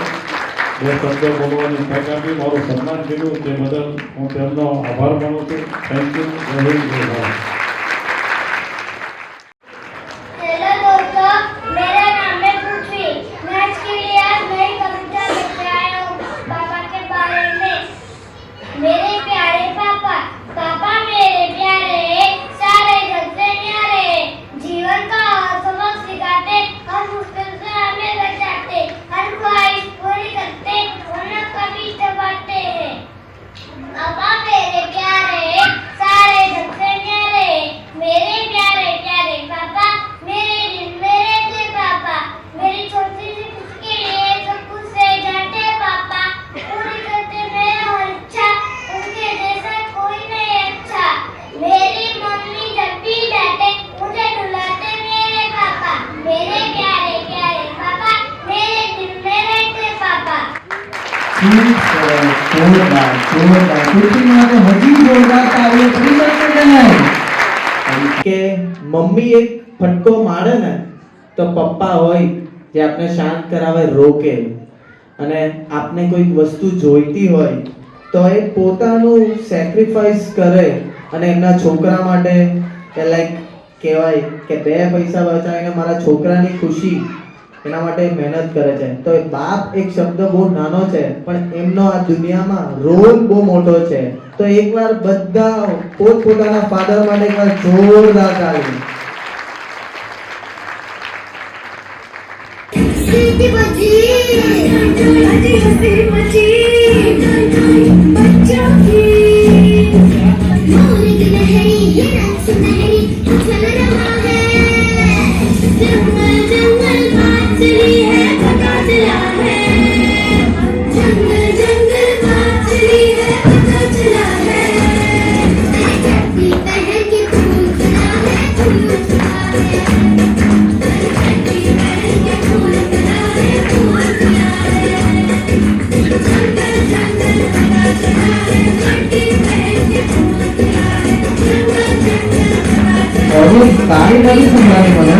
બે શબ્દો બોલવાની તક આપી, મારું સન્માન કર્યું, તે બદલ હું તેમનો આભાર માનું છું. Thank you. જય હિન્દ, જય ભારત. हेलो दोस्तों, मेरा नाम है पृथ्वी। मैं आज के लिए आज नई कविता लेकर आया हूँ पापा के बारे में। मेरे प्यारे पापा, पापा मेरे प्यारे, सारे जग से न्यारे, जीवन का सबक सिखाते, हर मुश्किल से हमें बचाते, हर ख्वाहिश पूरी करते, वरना कभी दबाते हैं। पापा मेरे प्यारे, सारे जग से न्यारे, मेरे प्यारे प्यारे पापा, मेरे दिल में रहते पापा, मेरी छोटी सी खुशी के लिए सब कुछ सह जाते पापा, पूरी करते मेरी हर इच्छा, उनके जैसा कोई नहीं अच्छा। मेरी मम्मी जब भी डांटे मुझे रुलाते मेरे पापा, मेरे प्यारे प्यारे पापा, मेरे दिल में रहते पापा। જોરદાર, જોરદાર. પૃથ્વી માટે હજી જોરદાર તાળીઓ થઈ શકશે કે નહીં? કે મમ્મી એક ફટકો મારે ને તો પપ્પા હોય જે આપણે શાંત કરાવે, રોકે. અને આપને કોઈક વસ્તુ જોઈતી હોય તો એ પોતાનું સેક્રિફાઈસ કરે અને એમના છોકરા માટે કે લાઈક કહેવાય કે 2 પૈસા બચાવીને મારા છોકરાની ખુશી એના માટે મહેનત કરે છે. તો એ બાપ એક શબ્દ બહુ નાનો છે પણ એમનો આ દુનિયામાં રોલ બહુ મોટો છે. તો એકવાર બધા પોતપોતાના ફાધર માટે એકવાર જોરદાર તાળી. सीटी बजी हंसी हंसी मची बच्चों की मोर की लहरी ये रंग सुनहरी उछल रहा है जंगल जंगल बात चली है पता चला है जंगल जंगल बात चली है पता चला है धरती पहन के फूल खिला है फूल खिला है धरती पहन के फूल खिला है फूल खिला है जंगल जंगल पता चला है धरती पहन के फूल खिला है जंगल जंगल पता चला और ये ताली नहीं संभाली મને.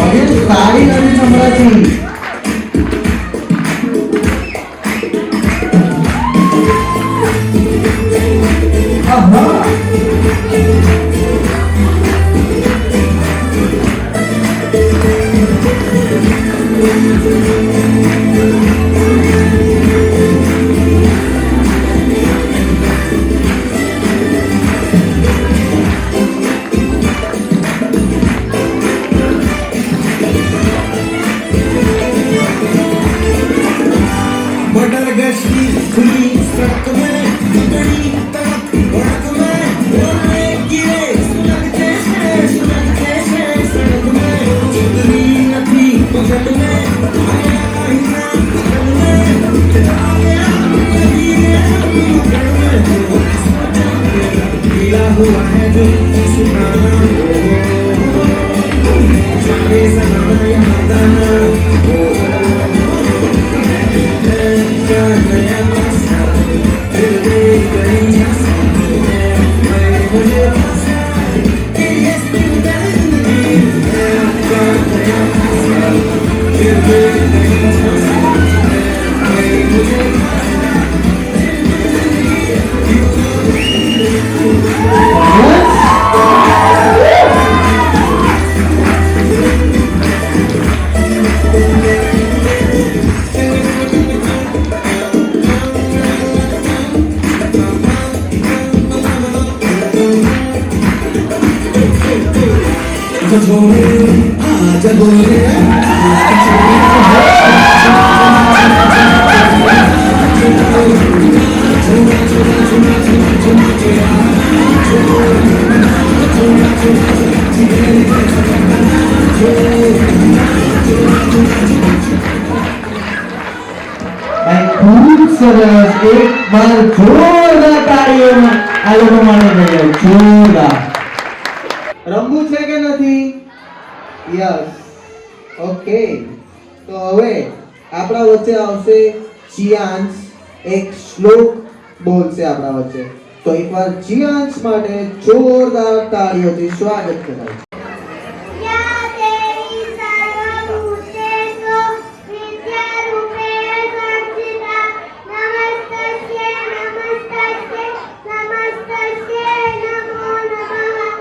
ઓડિયન્સ તાળી નથી સંભળાતી. આહા. बटर गश्ती खुली सड़क में बड़ी तड़क भड़क में बोलने गिरे सुलगते से सड़क में जितनी नथी पगल में आया हिना पगल में आ गया नदी में मगल में सोचा गिला हुआ है जो सुनाना सारे सनाना यहाँ गाना आजा बोले ભાઈ ખૂબ સરસ. એક વાર જોરદાર તાળીઓ આ લોકો માટે જોઈએ. જોરદાર. રમવું છે કે નથી? યસ. ઓકે. તો હવે આપણા વચ્ચે આવશે ચિયાન્સ. એક શ્લોક બોલશે આપણા વચ્ચે. તો એકવાર ચિયાન્સ માટે જોરદાર તાળીઓથી સ્વાગત કરાય. या तेरी सर्वभूतेषु विद्यारूपेण संस्थिता नमस्तस्यै नमस्तस्यै नमस्तस्यै नमो नमः.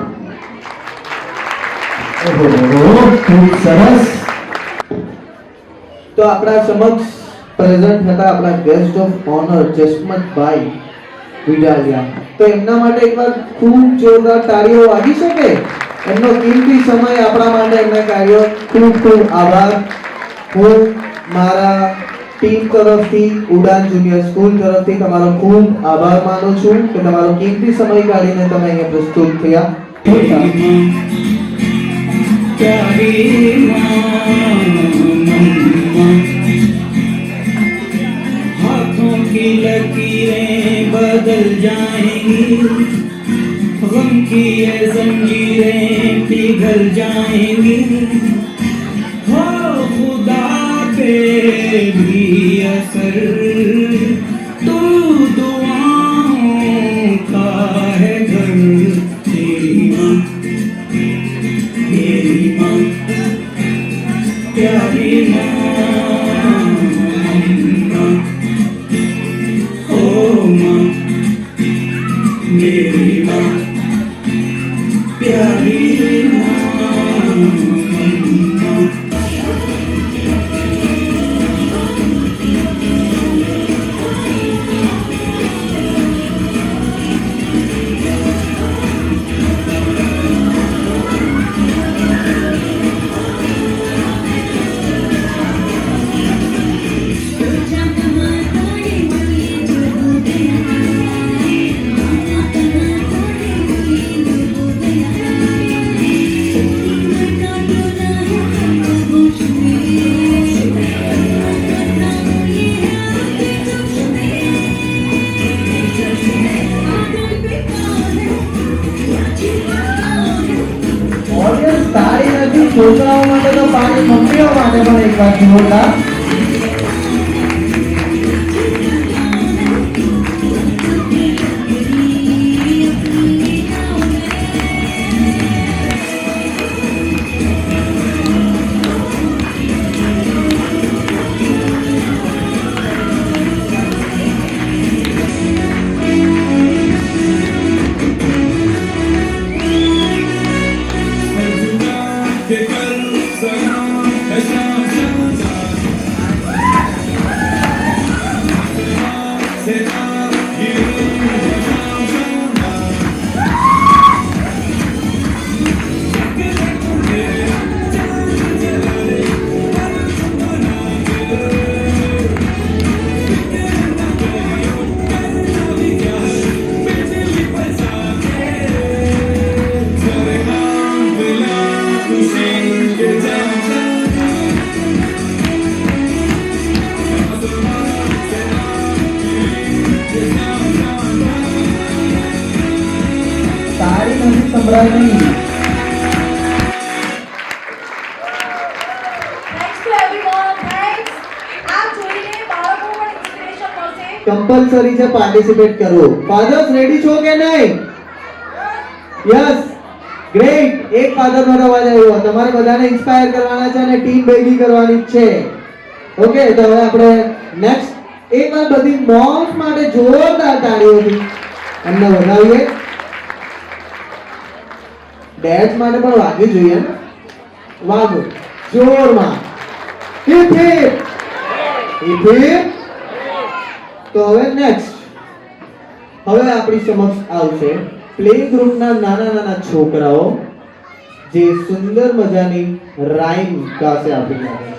ઓહો, ખૂબ સરસ. તો આપણા સમક્ષ પ્રેઝન્ટ હતા આપણા ગેસ્ટ ઓફ ઓનર જસમતભાઈ વિડાલિયા. તો એમના માટે એકવાર ખૂબ જોરદાર તાળીઓ વાગી શકે. એમનો કિંમતી સમય આપણા માટે એમના કાર્યો. ખૂબ ખૂબ આભાર. હું મારા ટીમ તરફથી ઉડાન જુનિયર સ્કૂલ તરફથી તમારો ખૂબ આભાર માનું છું કે તમારો કિંમતી સમય કાઢીને તમે અહીંયા પ્રસ્તુત થયા. हाथों की लकीरें बदल जाएंगी गम की ये जंजीरें पिघल जाएंगी हो खुदा पे भी असर तू दुआओं का है घर तेरी माँ मेरी माँ प्यारी माँ ओ माँ मेरी माँ प्यारी माँ ઓડિયન્સ તાળી નથી છોકરાઓ માટે તો પાણી મમ્મીઓ માટે પણ એક વાર જોરદાર તાળી નથી સંભળાય નહીં થેન્ક્સ ટુ એવરીવન થેન્ક્સ આ જોઈને બાળકો પણ ઇન્સ્પિરેશન મળશે કમ્પલસરી છે પાર્ટિસિપેટ કરવું ફાધર્સ રેડી છો કે નહીં યસ ગ્રેટ એક ફાધર નો અવાજ આવ્યો તમારે બધાને ઇન્સ્પાયર કરવાના છે અને ટીમ ભેગી કરવાની છે ઓકે તો હવે આપણે નેક્સ્ટ એકવાર બધી મોમ્સ માટે જોરદાર તાળીઓથી એમને વધાવીએ ડેડ્સ માટે પણ વાગવી જોઈએ ને વાગો જોરમાં હિપ હિપ હિપ હિપ તો હવે નેક્સ્ટ હવે આપણી સમક્ષ આવશે પ્લે ગ્રુપના નાના નાના છોકરાઓ જે સુંદર મજાની રાઈમ ગાશે આપણી માટે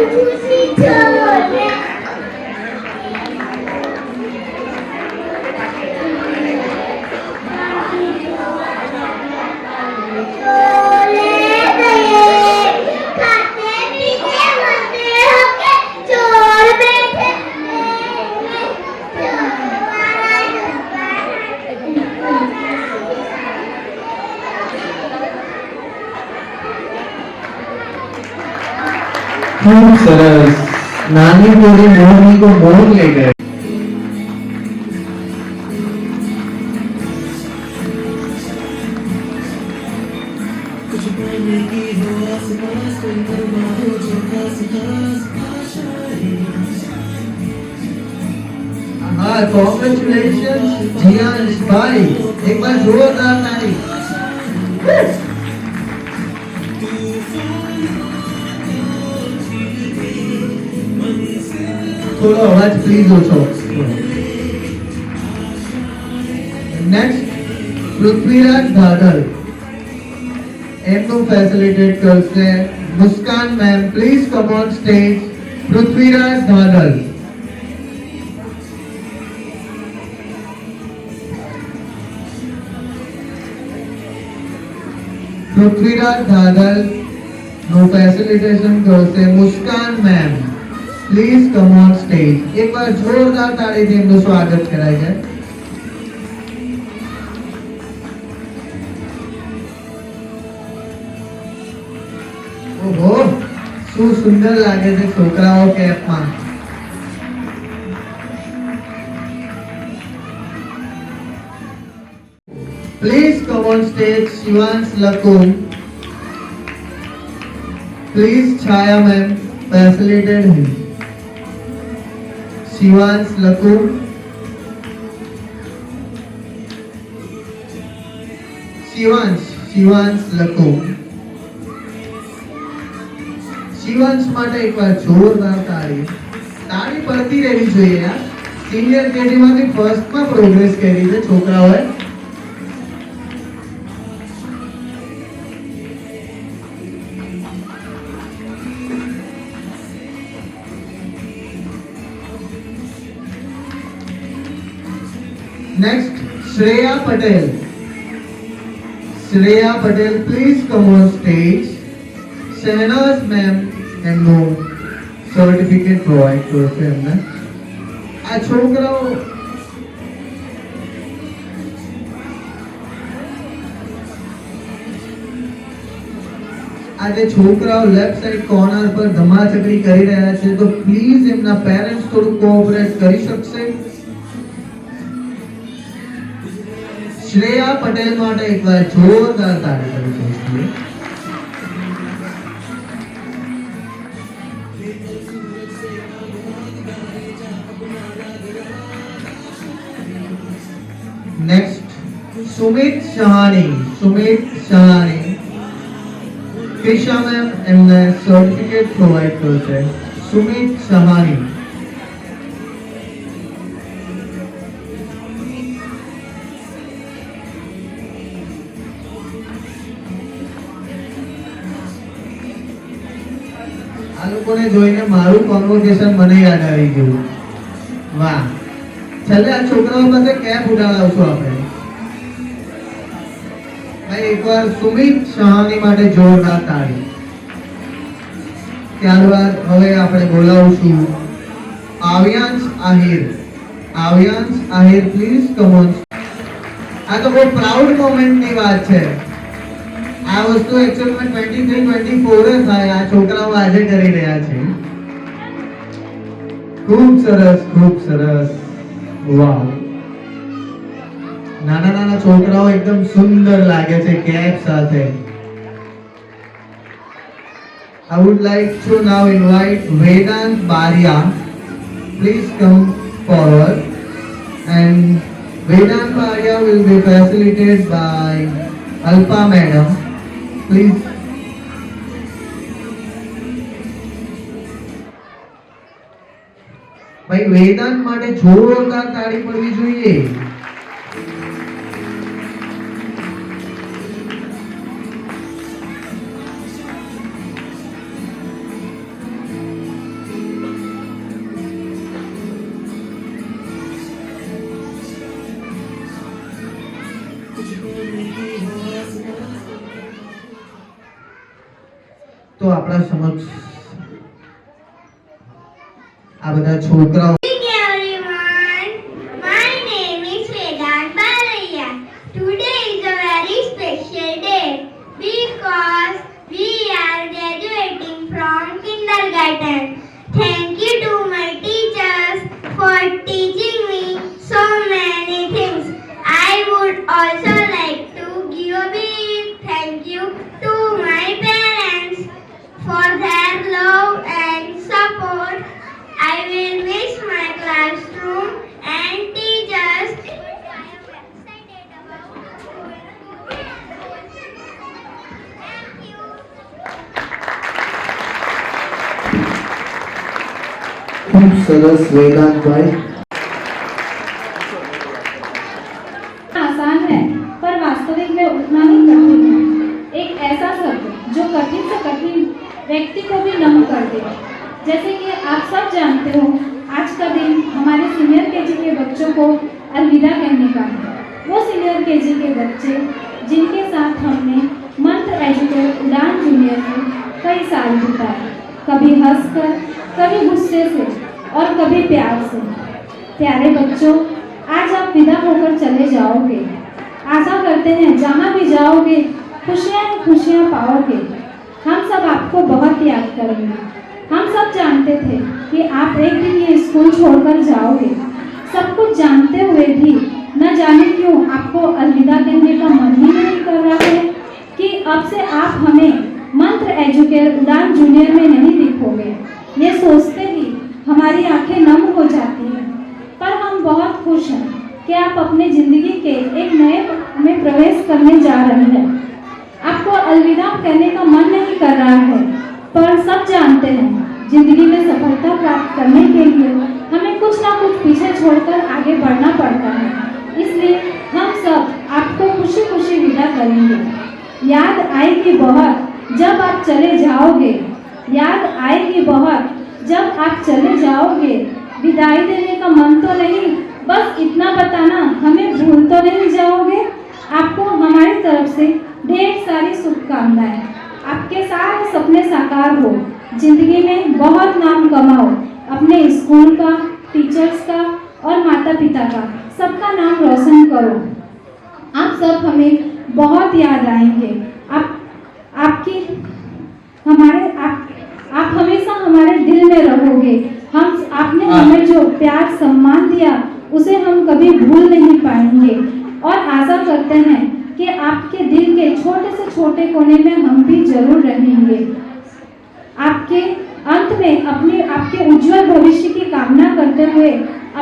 Lucy told them. खूब सरस नानी पूरी मोरनी को मोर ले गए कुछ पाने की हो आस पास कोई मरमा हो जो खास खास आशाएं हाँ, कॉन्ग्रेचुलेशन जियांश भाई, एक बार जोरदार ताली। થોડો અવાજ પ્લીઝ ઓછો. નેક્સ્ટ પૃથ્વીરાજ ધાડલ, એમનું ફેસિલિટેટ કરશે Muskan ma'am. Please come on stage. Prithviraj Dhadal. Prithviraj Dhadal નું ફેસિલિટેશન કરશે Muskan ma'am. Please come on stage. એકવાર જોરદાર તાળીથી એમનું સ્વાગત કરાય છે. ઓહો, શું સુંદર લાગે છે છોકરાઓ કેપમાં. Please come on stage Shivansh Lakum. Please Chhaya ma'am facilitate him. Shivansh Lakum. Shivansh Lakum. Shivansh માટે એકવાર જોરદાર તાળી. તાળી પડતી રહેવી જોઈએ યાર. સિનિયર કેજી માંથી ફર્સ્ટમાં પ્રોગ્રેસ કરી છે છોકરાઓએ. Next, Shreya Patel. Shreya Patel, please come on stage. Shehnaz ma'am એમનું સર્ટિફિકેટ પ્રોવાઈડ કરશે એમને. આ છોકરાઓ આજે છોકરાઓ લેફ્ટ સાઈડ કોર્નર પર ધમાચકડી કરી રહ્યા છે, તો પ્લીઝ એમના પેરેન્ટ્સ થોડું કોઓપરેટ કરી શકશે. શ્રેયા પટેલ માટે એકવાર જોરદાર તાળી કરી છે. નેક્સ્ટ સુમિત સહાની. ક્રિશા મેમ એમને સર્ટિફિકેટ પ્રોવાઈડ કરશે. સુમિત સહાની. આ લોકોને જોઈને મારું કોન્વોકેશન મને યાદ આવી ગયું. વાહ, છેલ્લે આ છોકરાઓ પાસે કેપ ઉડાડાવશું આપણે. ભાઈ એકવાર સુમિત સહાની માટે જોરદાર તાળી. ત્યારબાદ હવે આપણે બોલાવશું Avyansh Ahir. Avyansh Ahir, please come on. આ તો બહુ પ્રાઉડ મોમેન્ટની વાત છે. આ વસ્તુ એક્ચ્યુઅલમાં 23-24 થાય. આ છોકરાઓ આજે કરી રહ્યા છે. ખૂબ સરસ, ખૂબ સરસ. વાવ, નાના નાના છોકરાઓ એકદમ સુંદર લાગે છે કેપ સાથે. I would like to now invite Vedant Baria. Please come forward. And Vedant Baria will be facilitated by Alpa Madam. Please. ભાઈ વેદાંત માટે જોરદાર તાળી પડવી જોઈએ. તો આપણા સમક્ષ આ બધા છોકરાઓ. Good evening, everyone. My name is Vedant Baria. Today is a very special day because we are graduating from kindergarten. Thank you to my teachers for teaching me so many things. I would also like to give a big thank you to ખૂબ સરસ વેદાંતભાઈ. आसान है पर वास्तविक में उतना ही कठिन है। एक ऐसा शब्द जो कठिन से कठिन व्यक्ति को भी नम कर दे। जैसे कि आप सब जानते हो, आज का दिन हमारे सीनियर केजी के बच्चों को अलविदा कहने का है। वो सीनियर केजी के बच्चे जिनके साथ हमने मंत्र एजुकेट उड़ान जूनियर में कई साल बिताए, कभी हंसकर, कभी गुस्से से और कभी प्यार से। प्यारे बच्चों, आज आप विदा होकर चले जाओगे। आशा करते हैं जहाँ भी जाओगे खुशियाँ ही खुशियाँ पाओगे। हम सब आपको बहुत याद करेंगे। हम सब जानते थे कि आप एक दिन ये स्कूल छोड़कर जाओगे। सब कुछ जानते हुए भी न जाने क्यों आपको अलविदा कहने का मन ही नहीं कर रहा है कि अब से आप हमें मंत्र एजुकेट उड़ान जूनियर में नहीं दिखोगे। ये सोचते ही हमारी आंखें नम हो जाती हैं। पर हम बहुत खुश हैं कि आप अपने जिंदगी के एक नए में प्रवेश करने जा रहे हैं। आपको अलविदा कहने का मन नहीं कर रहा है, पर सब जानते हैं जिंदगी में सफलता प्राप्त करने के लिए हमें कुछ ना कुछ पीछे छोड़कर आगे बढ़ना पड़ता है। इसलिए हम सब आपको खुशी खुशी विदा करेंगे। याद आएगी बहुत जब आप चले जाओगे, याद आएगी बहुत जब आप चले जाओगे। विदाई देने का मन तो नहीं, बस इतना बताना हमें भूल तो नहीं जाओगे। आपको हमारी तरफ से ढेर सारी शुभकामनाएं। आपके सारे सपने साकार हो, जिंदगी में बहुत नाम कमाओ, अपने स्कूल का, टीचर्स का और माता पिता का, सबका नाम रोशन करो। आप सब हमें बहुत याद आएंगे। आप हमेशा हमारे दिल में रहोगे। आपने हमें जो प्यार सम्मान दिया उसे हम कभी भूल नहीं पाएंगे और आशा करते हैं कि आपके दिल के छोटे से छोटे कोने में हम भी जरूर रहेंगे। आपके अंत में आपके उज्जवल भविष्य की कामना करते हुए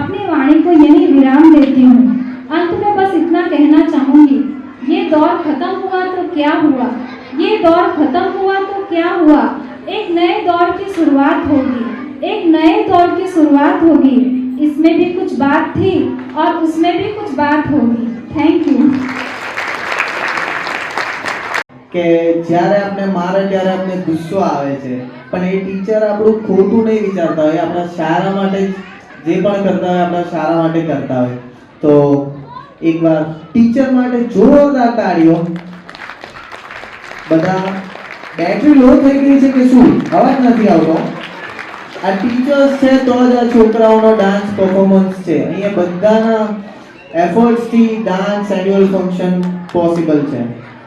अपनी वाणी को यही विराम देती हूँ। अंत में बस इतना कहना चाहूंगी, ये दौर खत्म हुआ तो क्या हुआ, ये दौर खत्म हुआ तो क्या हुआ। एक नए दौर की शुरुआत होगी, एक नए दौर की शुरुआत होगी। इसमें भी कुछ बात थी और उसमें भी कुछ बात होगी। Thank you. કે જ્યારે આપણે મારે ત્યારે આપણે ગુસ્સો આવે છે, પણ એ ટીચર આપણું ખોટું નહીં વિચારતા હોય, આપણા સારા માટે જે પણ કરતા હોય આપણા સારા માટે કરતા હોય. તો એકવાર ટીચર માટે જોરદાર તાળીઓ. બધા બેટરી લો થઈ ગઈ છે કે શું? અવાજ નથી આવતો. આ ટીચર્સ છે તો જ આ છોકરાઓનો ડાન્સ પરફોર્મન્સ છે. અહીંયા બધાના એફર્ટ્સથી ડાન્સ એન્યુઅલ ફંક્શન પોસિબલ છે.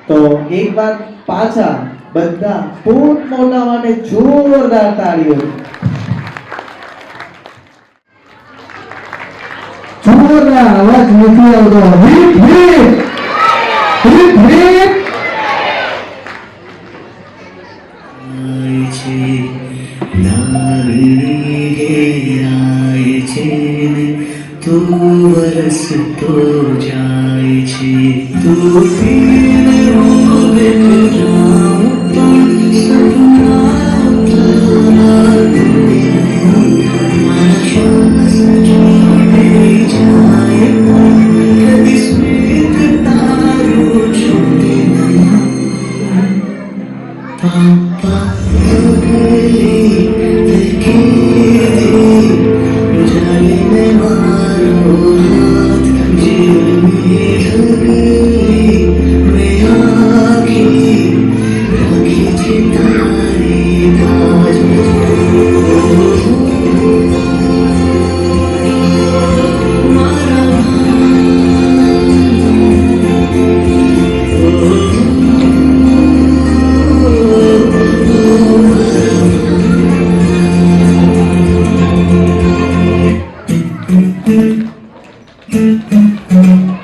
તો એક વાર પાછા બધા પોત મોટા માટે જોરદાર તાળીઓ. જોરદાર અવાજ નથી આવતો. Hit hit hit hit. तू बरस तो जाए छे, तू पीने बिन जाऊं तो सपना श्वास छोड़े जाए कभी स्मित तारो छोड़े पापा गली जाने में मारो हाथ जीवन में लगली मैं आखी राखी थी तारी बाज मारा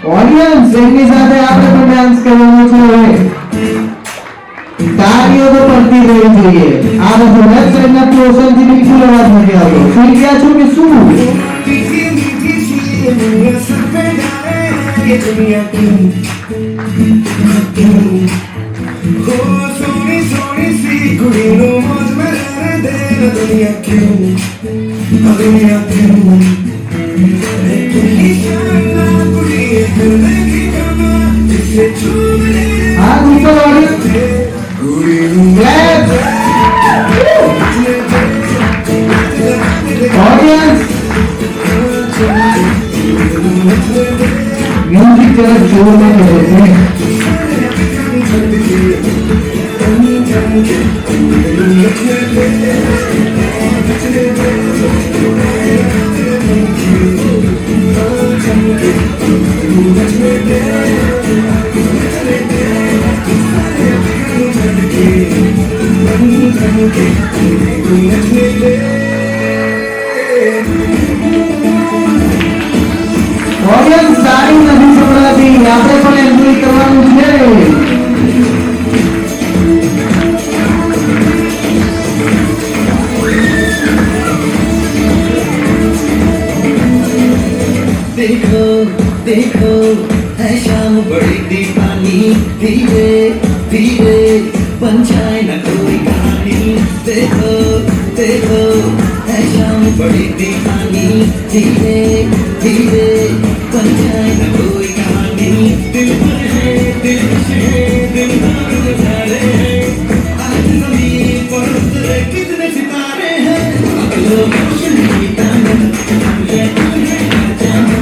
ઓડિયન્સ એમની સાથે આપણે પણ ડાન્સ કરવાનો છે. હવે તાળીઓ તો પડતી રહેવી જોઈએ. આ બધું લેફ્ટ સાઈડના પોર્શનથી બિલકુલ અવાજ નથી આવતો. સુઈ ગયા છો કે શું? मीठी मीठी सी दुनिया सब पे जाए ये दुनिया क्यों हो सोनी सोनी सी कुड़ी नो मौज में रहने दे दुनिया क्यों दुनिया क्यों तुझी शाना कुड़ी जिंदगी कमा जिसे चूम ले हाथ ऊपर ऑडियंस कुड़ी क्लैप ऑडियंस म्यूजिक जरा जोर में बजाते हैं ऑडियंस सारी नहीं समझा थी यहाँ पे પણ એન્જોય કરવાનું છે देखो देखो है शाम बड़ी दीवानी धीरे धीरे बन जाए न कोई कहानी देखो देखो है शाम बड़ी दीवानी धीरे धीरे बन जाए न कोई कहानी दिल पर है दिल से दिल भर गुजारे हैं आज ज़मीन पर उतरे कितने सितारे हैं अगलो रोशनी दामन मुझे तुझे न जाना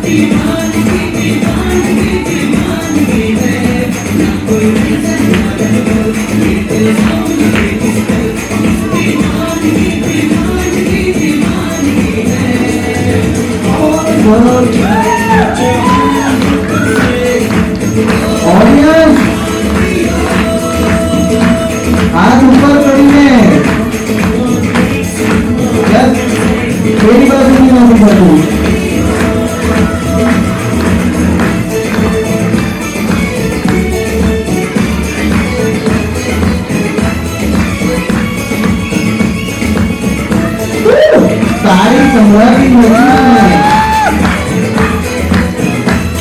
दीवानगी दीवानगी दीवानगी है ना कोई रीज़न ना रहो ये दिल सामने किसको दीवानगी दीवानगी दीवानगी है ऑडियंस हाथ ऊपर करिए यस मेरी बात नहीं मालूम पड़ती सारी संभाली नहीं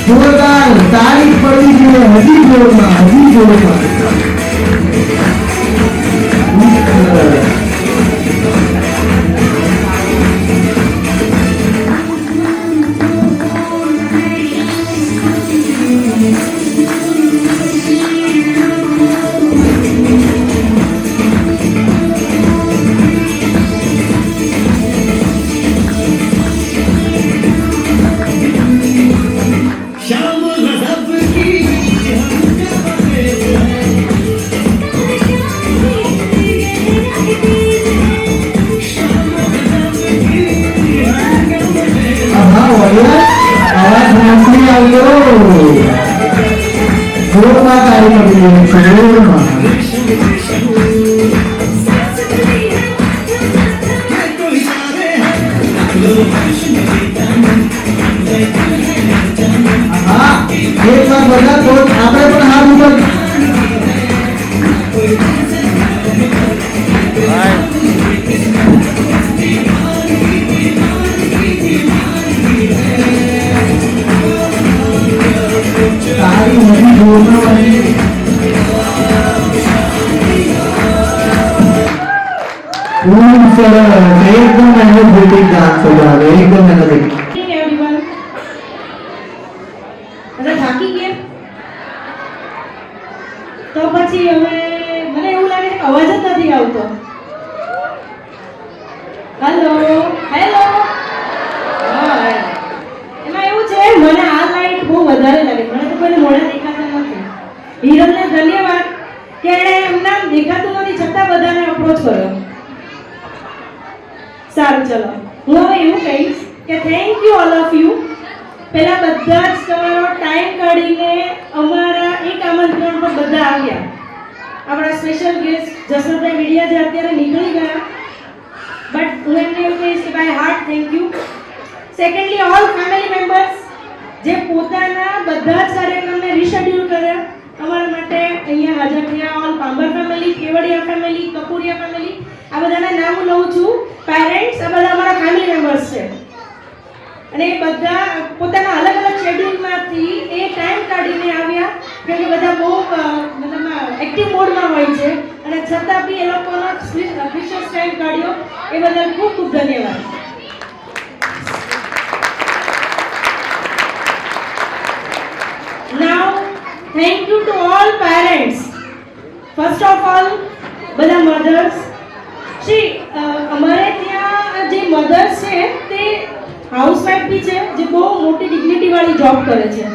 जोरदार तारीफ पड़ी है हजी जोरमा शाम गज़ब की हम क्या बने हैं शाम गज़ब की हम क्या बने हैं हाँ ऑडियंस आवाज नाचनी आयो जोरमा तारीफ पड़ी है जोरमा कोई सारे हैं अगलो रोशनी दामन मुझे तुझे न जाना हाँ एक बार बता तो आपने पण हाथ ऊपर सारी नहीं जोड़ना वाली एकदम एनर्जेटिक डांस हो रहा है एकदम एनर्जेटिक ठीक है एवरीवन અરે થાકી ગયા તો પછી હવે મને એવું લાગે છે કે અવાજ જ નથી આવતો હેલો હેલો એમાં એવું છે મને આ લાઈટ બહુ વધારે લાગે મને તો કોઈને મોઢા દેખાતા નથી હિરલને ધન્યવાદ કે એણે એમના દેખાતું નથી છતાં બધાને અપ્રોચ કર્યો સારું ચલો હું હવે એવું કહીશ કે thank you all of you પહેલા બધા જ તમારો ટાઈમ કાઢીને અમારા એક આમંત્રણ પર બધા આવ્યા આપણા સ્પેશિયલ ગેસ્ટ જસવંતભાઈ મીડિયા જે અત્યારે નીકળી ગયા બટ હું એમને એવું કહીશ કે by heart thank you secondly all family members જે પોતાના બધા જ કાર્યક્રમને રીશેડ્યુલ કર્યા અમારા માટે અહીંયા હાજર થયા all Pambar family Kevadiya family Kapuriya family આ બધાના નામ હું લઉં છું પેરેન્ટ્સ આ બધા અમારા ફેમિલી મેમ્બર્સ છે અને એ બધા પોતાના અલગ અલગ શેડ્યુલમાંથી એ ટાઈમ કાઢીને આવ્યા કેમ કે બધા બહુ મતલબ એક્ટિવ મોડમાં હોય છે અને છતાં બી એ લોકોનો સ્પેશિયલ ટાઈમ કાઢ્યો એ બદલ ખૂબ ખૂબ ધન્યવાદ. Now, thank you to all parents. First of all, બધા mothers. અમારે ત્યાં જે mothers છે તે હાઉસવાઈફ બી છે, જે બહુ મોટી ડિગ્નિટી વાળી જોબ કરે છે.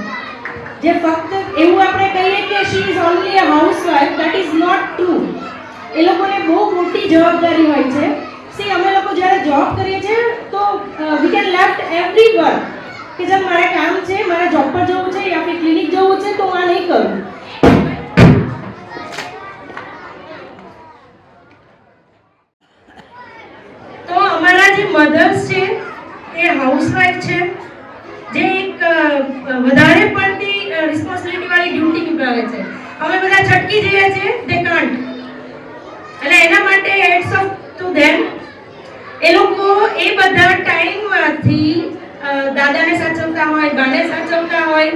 જે ફક્ત એવું આપણે કહીએ કે she is only a housewife, that is not true. એ લોકોને બહુ મોટી જવાબદારી હોય છે. અમે લોકો જ્યારે જોબ કરીએ છીએ તો we can left every work કે જબ મારે કામ છે, મારે જોબ પર જવું છે યા ફિર ક્લિનિક જવું છે તો આ નહીં કરું. તો અમારા જે મધર્સ છે એ હાઉસવાઈફ છે, જે એક વધારે પડતી રિસ્પોન્સિબિલિટી વાળી ડ્યુટી નિભાવે છે. અમે બધા છટકી જઈએ છીએ, દે કાન્ટ. એટલે એના માટે હેડ્સ ઓફ ટુ ધેમ. એ લોકો એ બધા ટાઈમમાંથી દાદાને સાચવતા હોય, બાને સાચવતા હોય,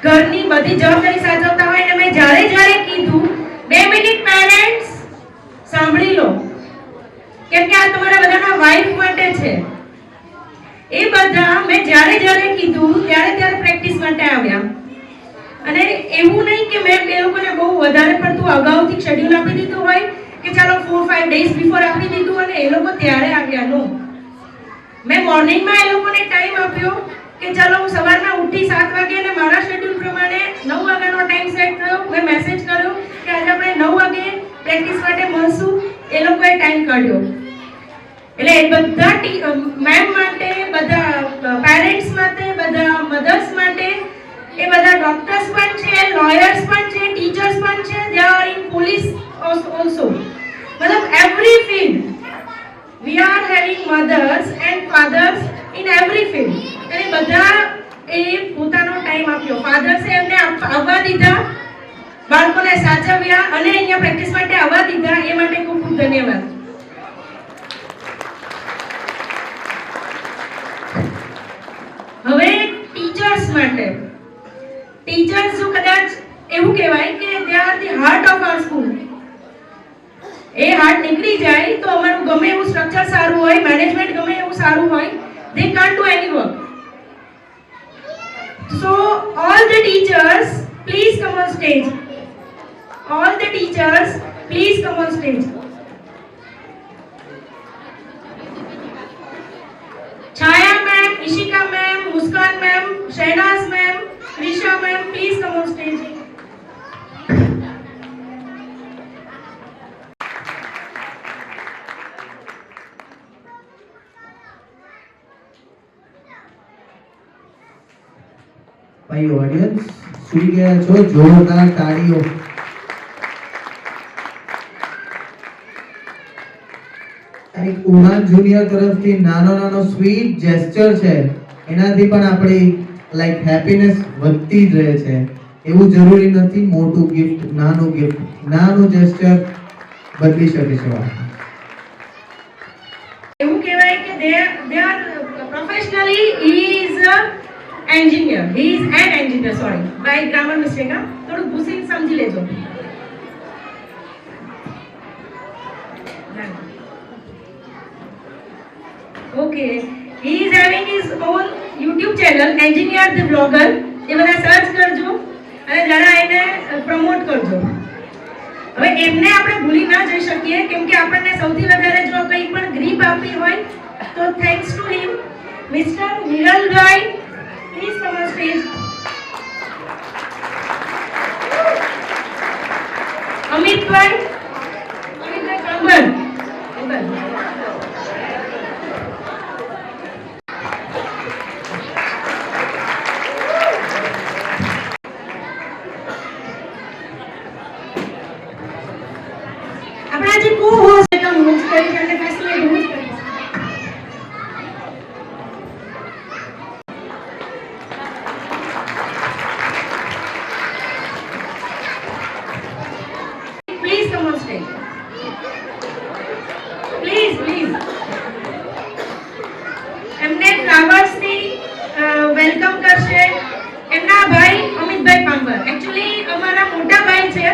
ઘરની બધી જવાબદારી સાચવતા હોય. અને મેં જ્યારે કીધું 2 મિનિટ પેરેન્ટ્સ સાંભળી લો, કેમ કે આ તમારા બધાના વાઇફ માટે છે. એ બધા મેં જ્યારે કીધું ત્યારે પ્રેક્ટિસ માટે આવ્યા. અને એવું નહીં કે મેં એ લોકોને બહુ વધારે પડતું અગાઉથી શેડ્યુલ આપી દીધું હોય કે ચાલો 4-5 ડેઝ બિફોર આપી દીધું અને એ લોકો ત્યારે આવ્યા. નો, મેં મોર્નિંગમાં એ લોકોને ટાઈમ આપ્યો કે ચાલો હું સવારના ઉઠી 7 વાગે અને મારા શેડ્યુલ પ્રમાણે 9 વાગ્યાનો ટાઈમ સેટ કર્યો. મેં મેસેજ કર્યો કે આજે આપણે 9 વાગે પ્રેક્ટિસ માટે મળશું. એ લોકોએ ટાઈમ કાઢ્યો. એટલે એ બધા મેમ માટે, બધા પેરેન્ટ્સ માટે, બધા મધર્સ માટે, એ બધા ડોક્ટર્સ પણ છે, લોયર્સ પણ છે, ટીચર્સ પણ છે, they are in police also. મતલબ every field we are having mothers and fathers in every field. એટલે બધા એ પોતાનો ટાઈમ આપ્યો. ફાધર્સે એમને આવવા દીધા, બાળકોને સાચવ્યા અને અહીંયા પ્રેક્ટિસ માટે આવવા દીધા. એ માટે ખૂબ ખૂબ ધન્યવાદ. હવે ટીચર્સ માટે, ટીચર્સ જો કદાચ એવું કહેવાય કે they are the heart of our school. એ હાર્ટ નીકળી જાય તો અમારું ગમે એવું સ્ટ્રક્ચર સારું હોય, મેનેજમેન્ટ ગમે એવું સારું હોય, they can't do any work. So all the teachers please come on stage. All the teachers please come on stage. Chaya ma'am, Ishika ma'am, Muskan ma'am, Shahnaz ma'am, Risha ma'am, please come on stage. ભાઈ ઓડિયન્સ સુઈ ગયા છો? જોરદાર તાળીઓ. એક ઉડાન જુનિયર તરફથી નાનો સ્વીટ જેસ્ચર છે, એનાથી પણ આપણી લાઈક હેપીનેસ વધતી જ રહે છે. એવું જરૂરી નથી મોટું ગિફ્ટ, નાનું ગિફ્ટ, નાનું જેસ્ચર બદલી શકે છે. એવું કહેવાય કે they are professionally he is an engineer, sorry by grammar mistake. થોડું ભૂસીને સમજી લેજો. Okay, he is having his own YouTube channel, Engineer the Vlogger. એ બધા સર્ચ કરજો અને જરા એને પ્રમોટ કરજો. હવે એમને આપણે ભૂલી ના જઈ શકીએ, કેમ કે આપણને સૌથી વધારે જો કંઈ પણ ગ્રીપ આપી હોય તો thanks to him. Mister Viralbhai, please come on stage. Amitbhai Kambar. આપણા જે કો હોસ્ટ હતા હોસ્ટ કરી અને ફેસિલિટી હોસ્ટ કરી. Please come on stage. પ્લીઝ એમને ફ્લાવર્સ થી વેલકમ કરશે એમના ભાઈ અમિતભાઈ પાંબર. એકચ્યુઅલી અમારા મોટા ભાઈ છે.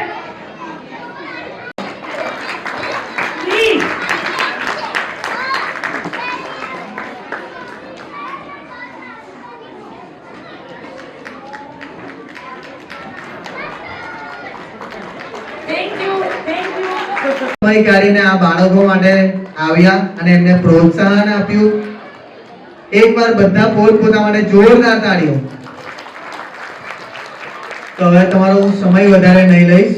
સમય કાઢીને આ બાળકો માટે આવ્યા અને એમને પ્રોત્સાહન આપ્યું. એકવાર બધા પોતપોતા માટે જોરદાર તાળીઓ. તો હવે તમારો હું સમય વધારે નહીં લઈશ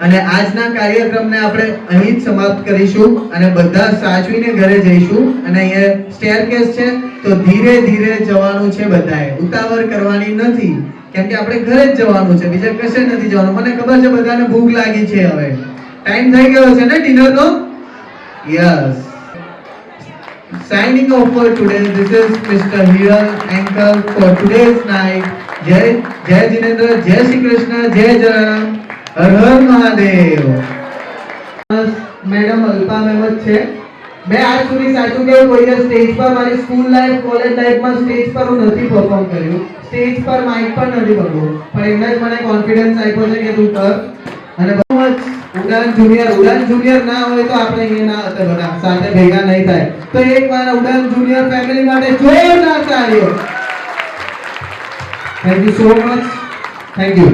અને આજના કાર્યક્રમને આપણે અહીં જ સમાપ્ત કરીશું અને બધા સાચવીને ઘરે જઈશું. અને અહીંયા સ્ટેરકેસ છે તો ધીરે ધીરે જવાનું છે, બધાએ ઉતાવળ કરવાની નથી, કેમ કે આપણે ઘરે જ જવાનું છે, બીજે કશે નથી જવાનું. મને ખબર છે બધાને ભૂખ લાગી છે, હવે ટાઈમ થઈ ગયો છે ને ડિનરનો. Yes, signing off for today. This is Mr. Hiral, anchor for today's night. Jai Jinendra, Jai Shri Krishna, Jai Jagannath, Har Har Mahadev. Madam Alpa ma'am જ છે. મેં આજ સુધી સાચું કહ્યું કોઈ સ્ટેજ પર મારી સ્કૂલ લાઈફ કોલેજ લાઈફમાં સ્ટેજ પર હું નથી પરફોર્મ કર્યું, સ્ટેજ પર માઇક પર નથી પકડ્યું, પણ એમને જ મને કોન્ફિડન્સ આપ્યો છે કે તું કર. અને બહુ જ ઉડાન જુનિયર ના હોય તો આપણે અહીંયા ના હતા, બધા સાથે ભેગા નહીં થાય. તો એકવાર ઉડાન જુનિયર ફેમિલી માટે જોરદાર તાળીઓ. Thank you so much. Thank you.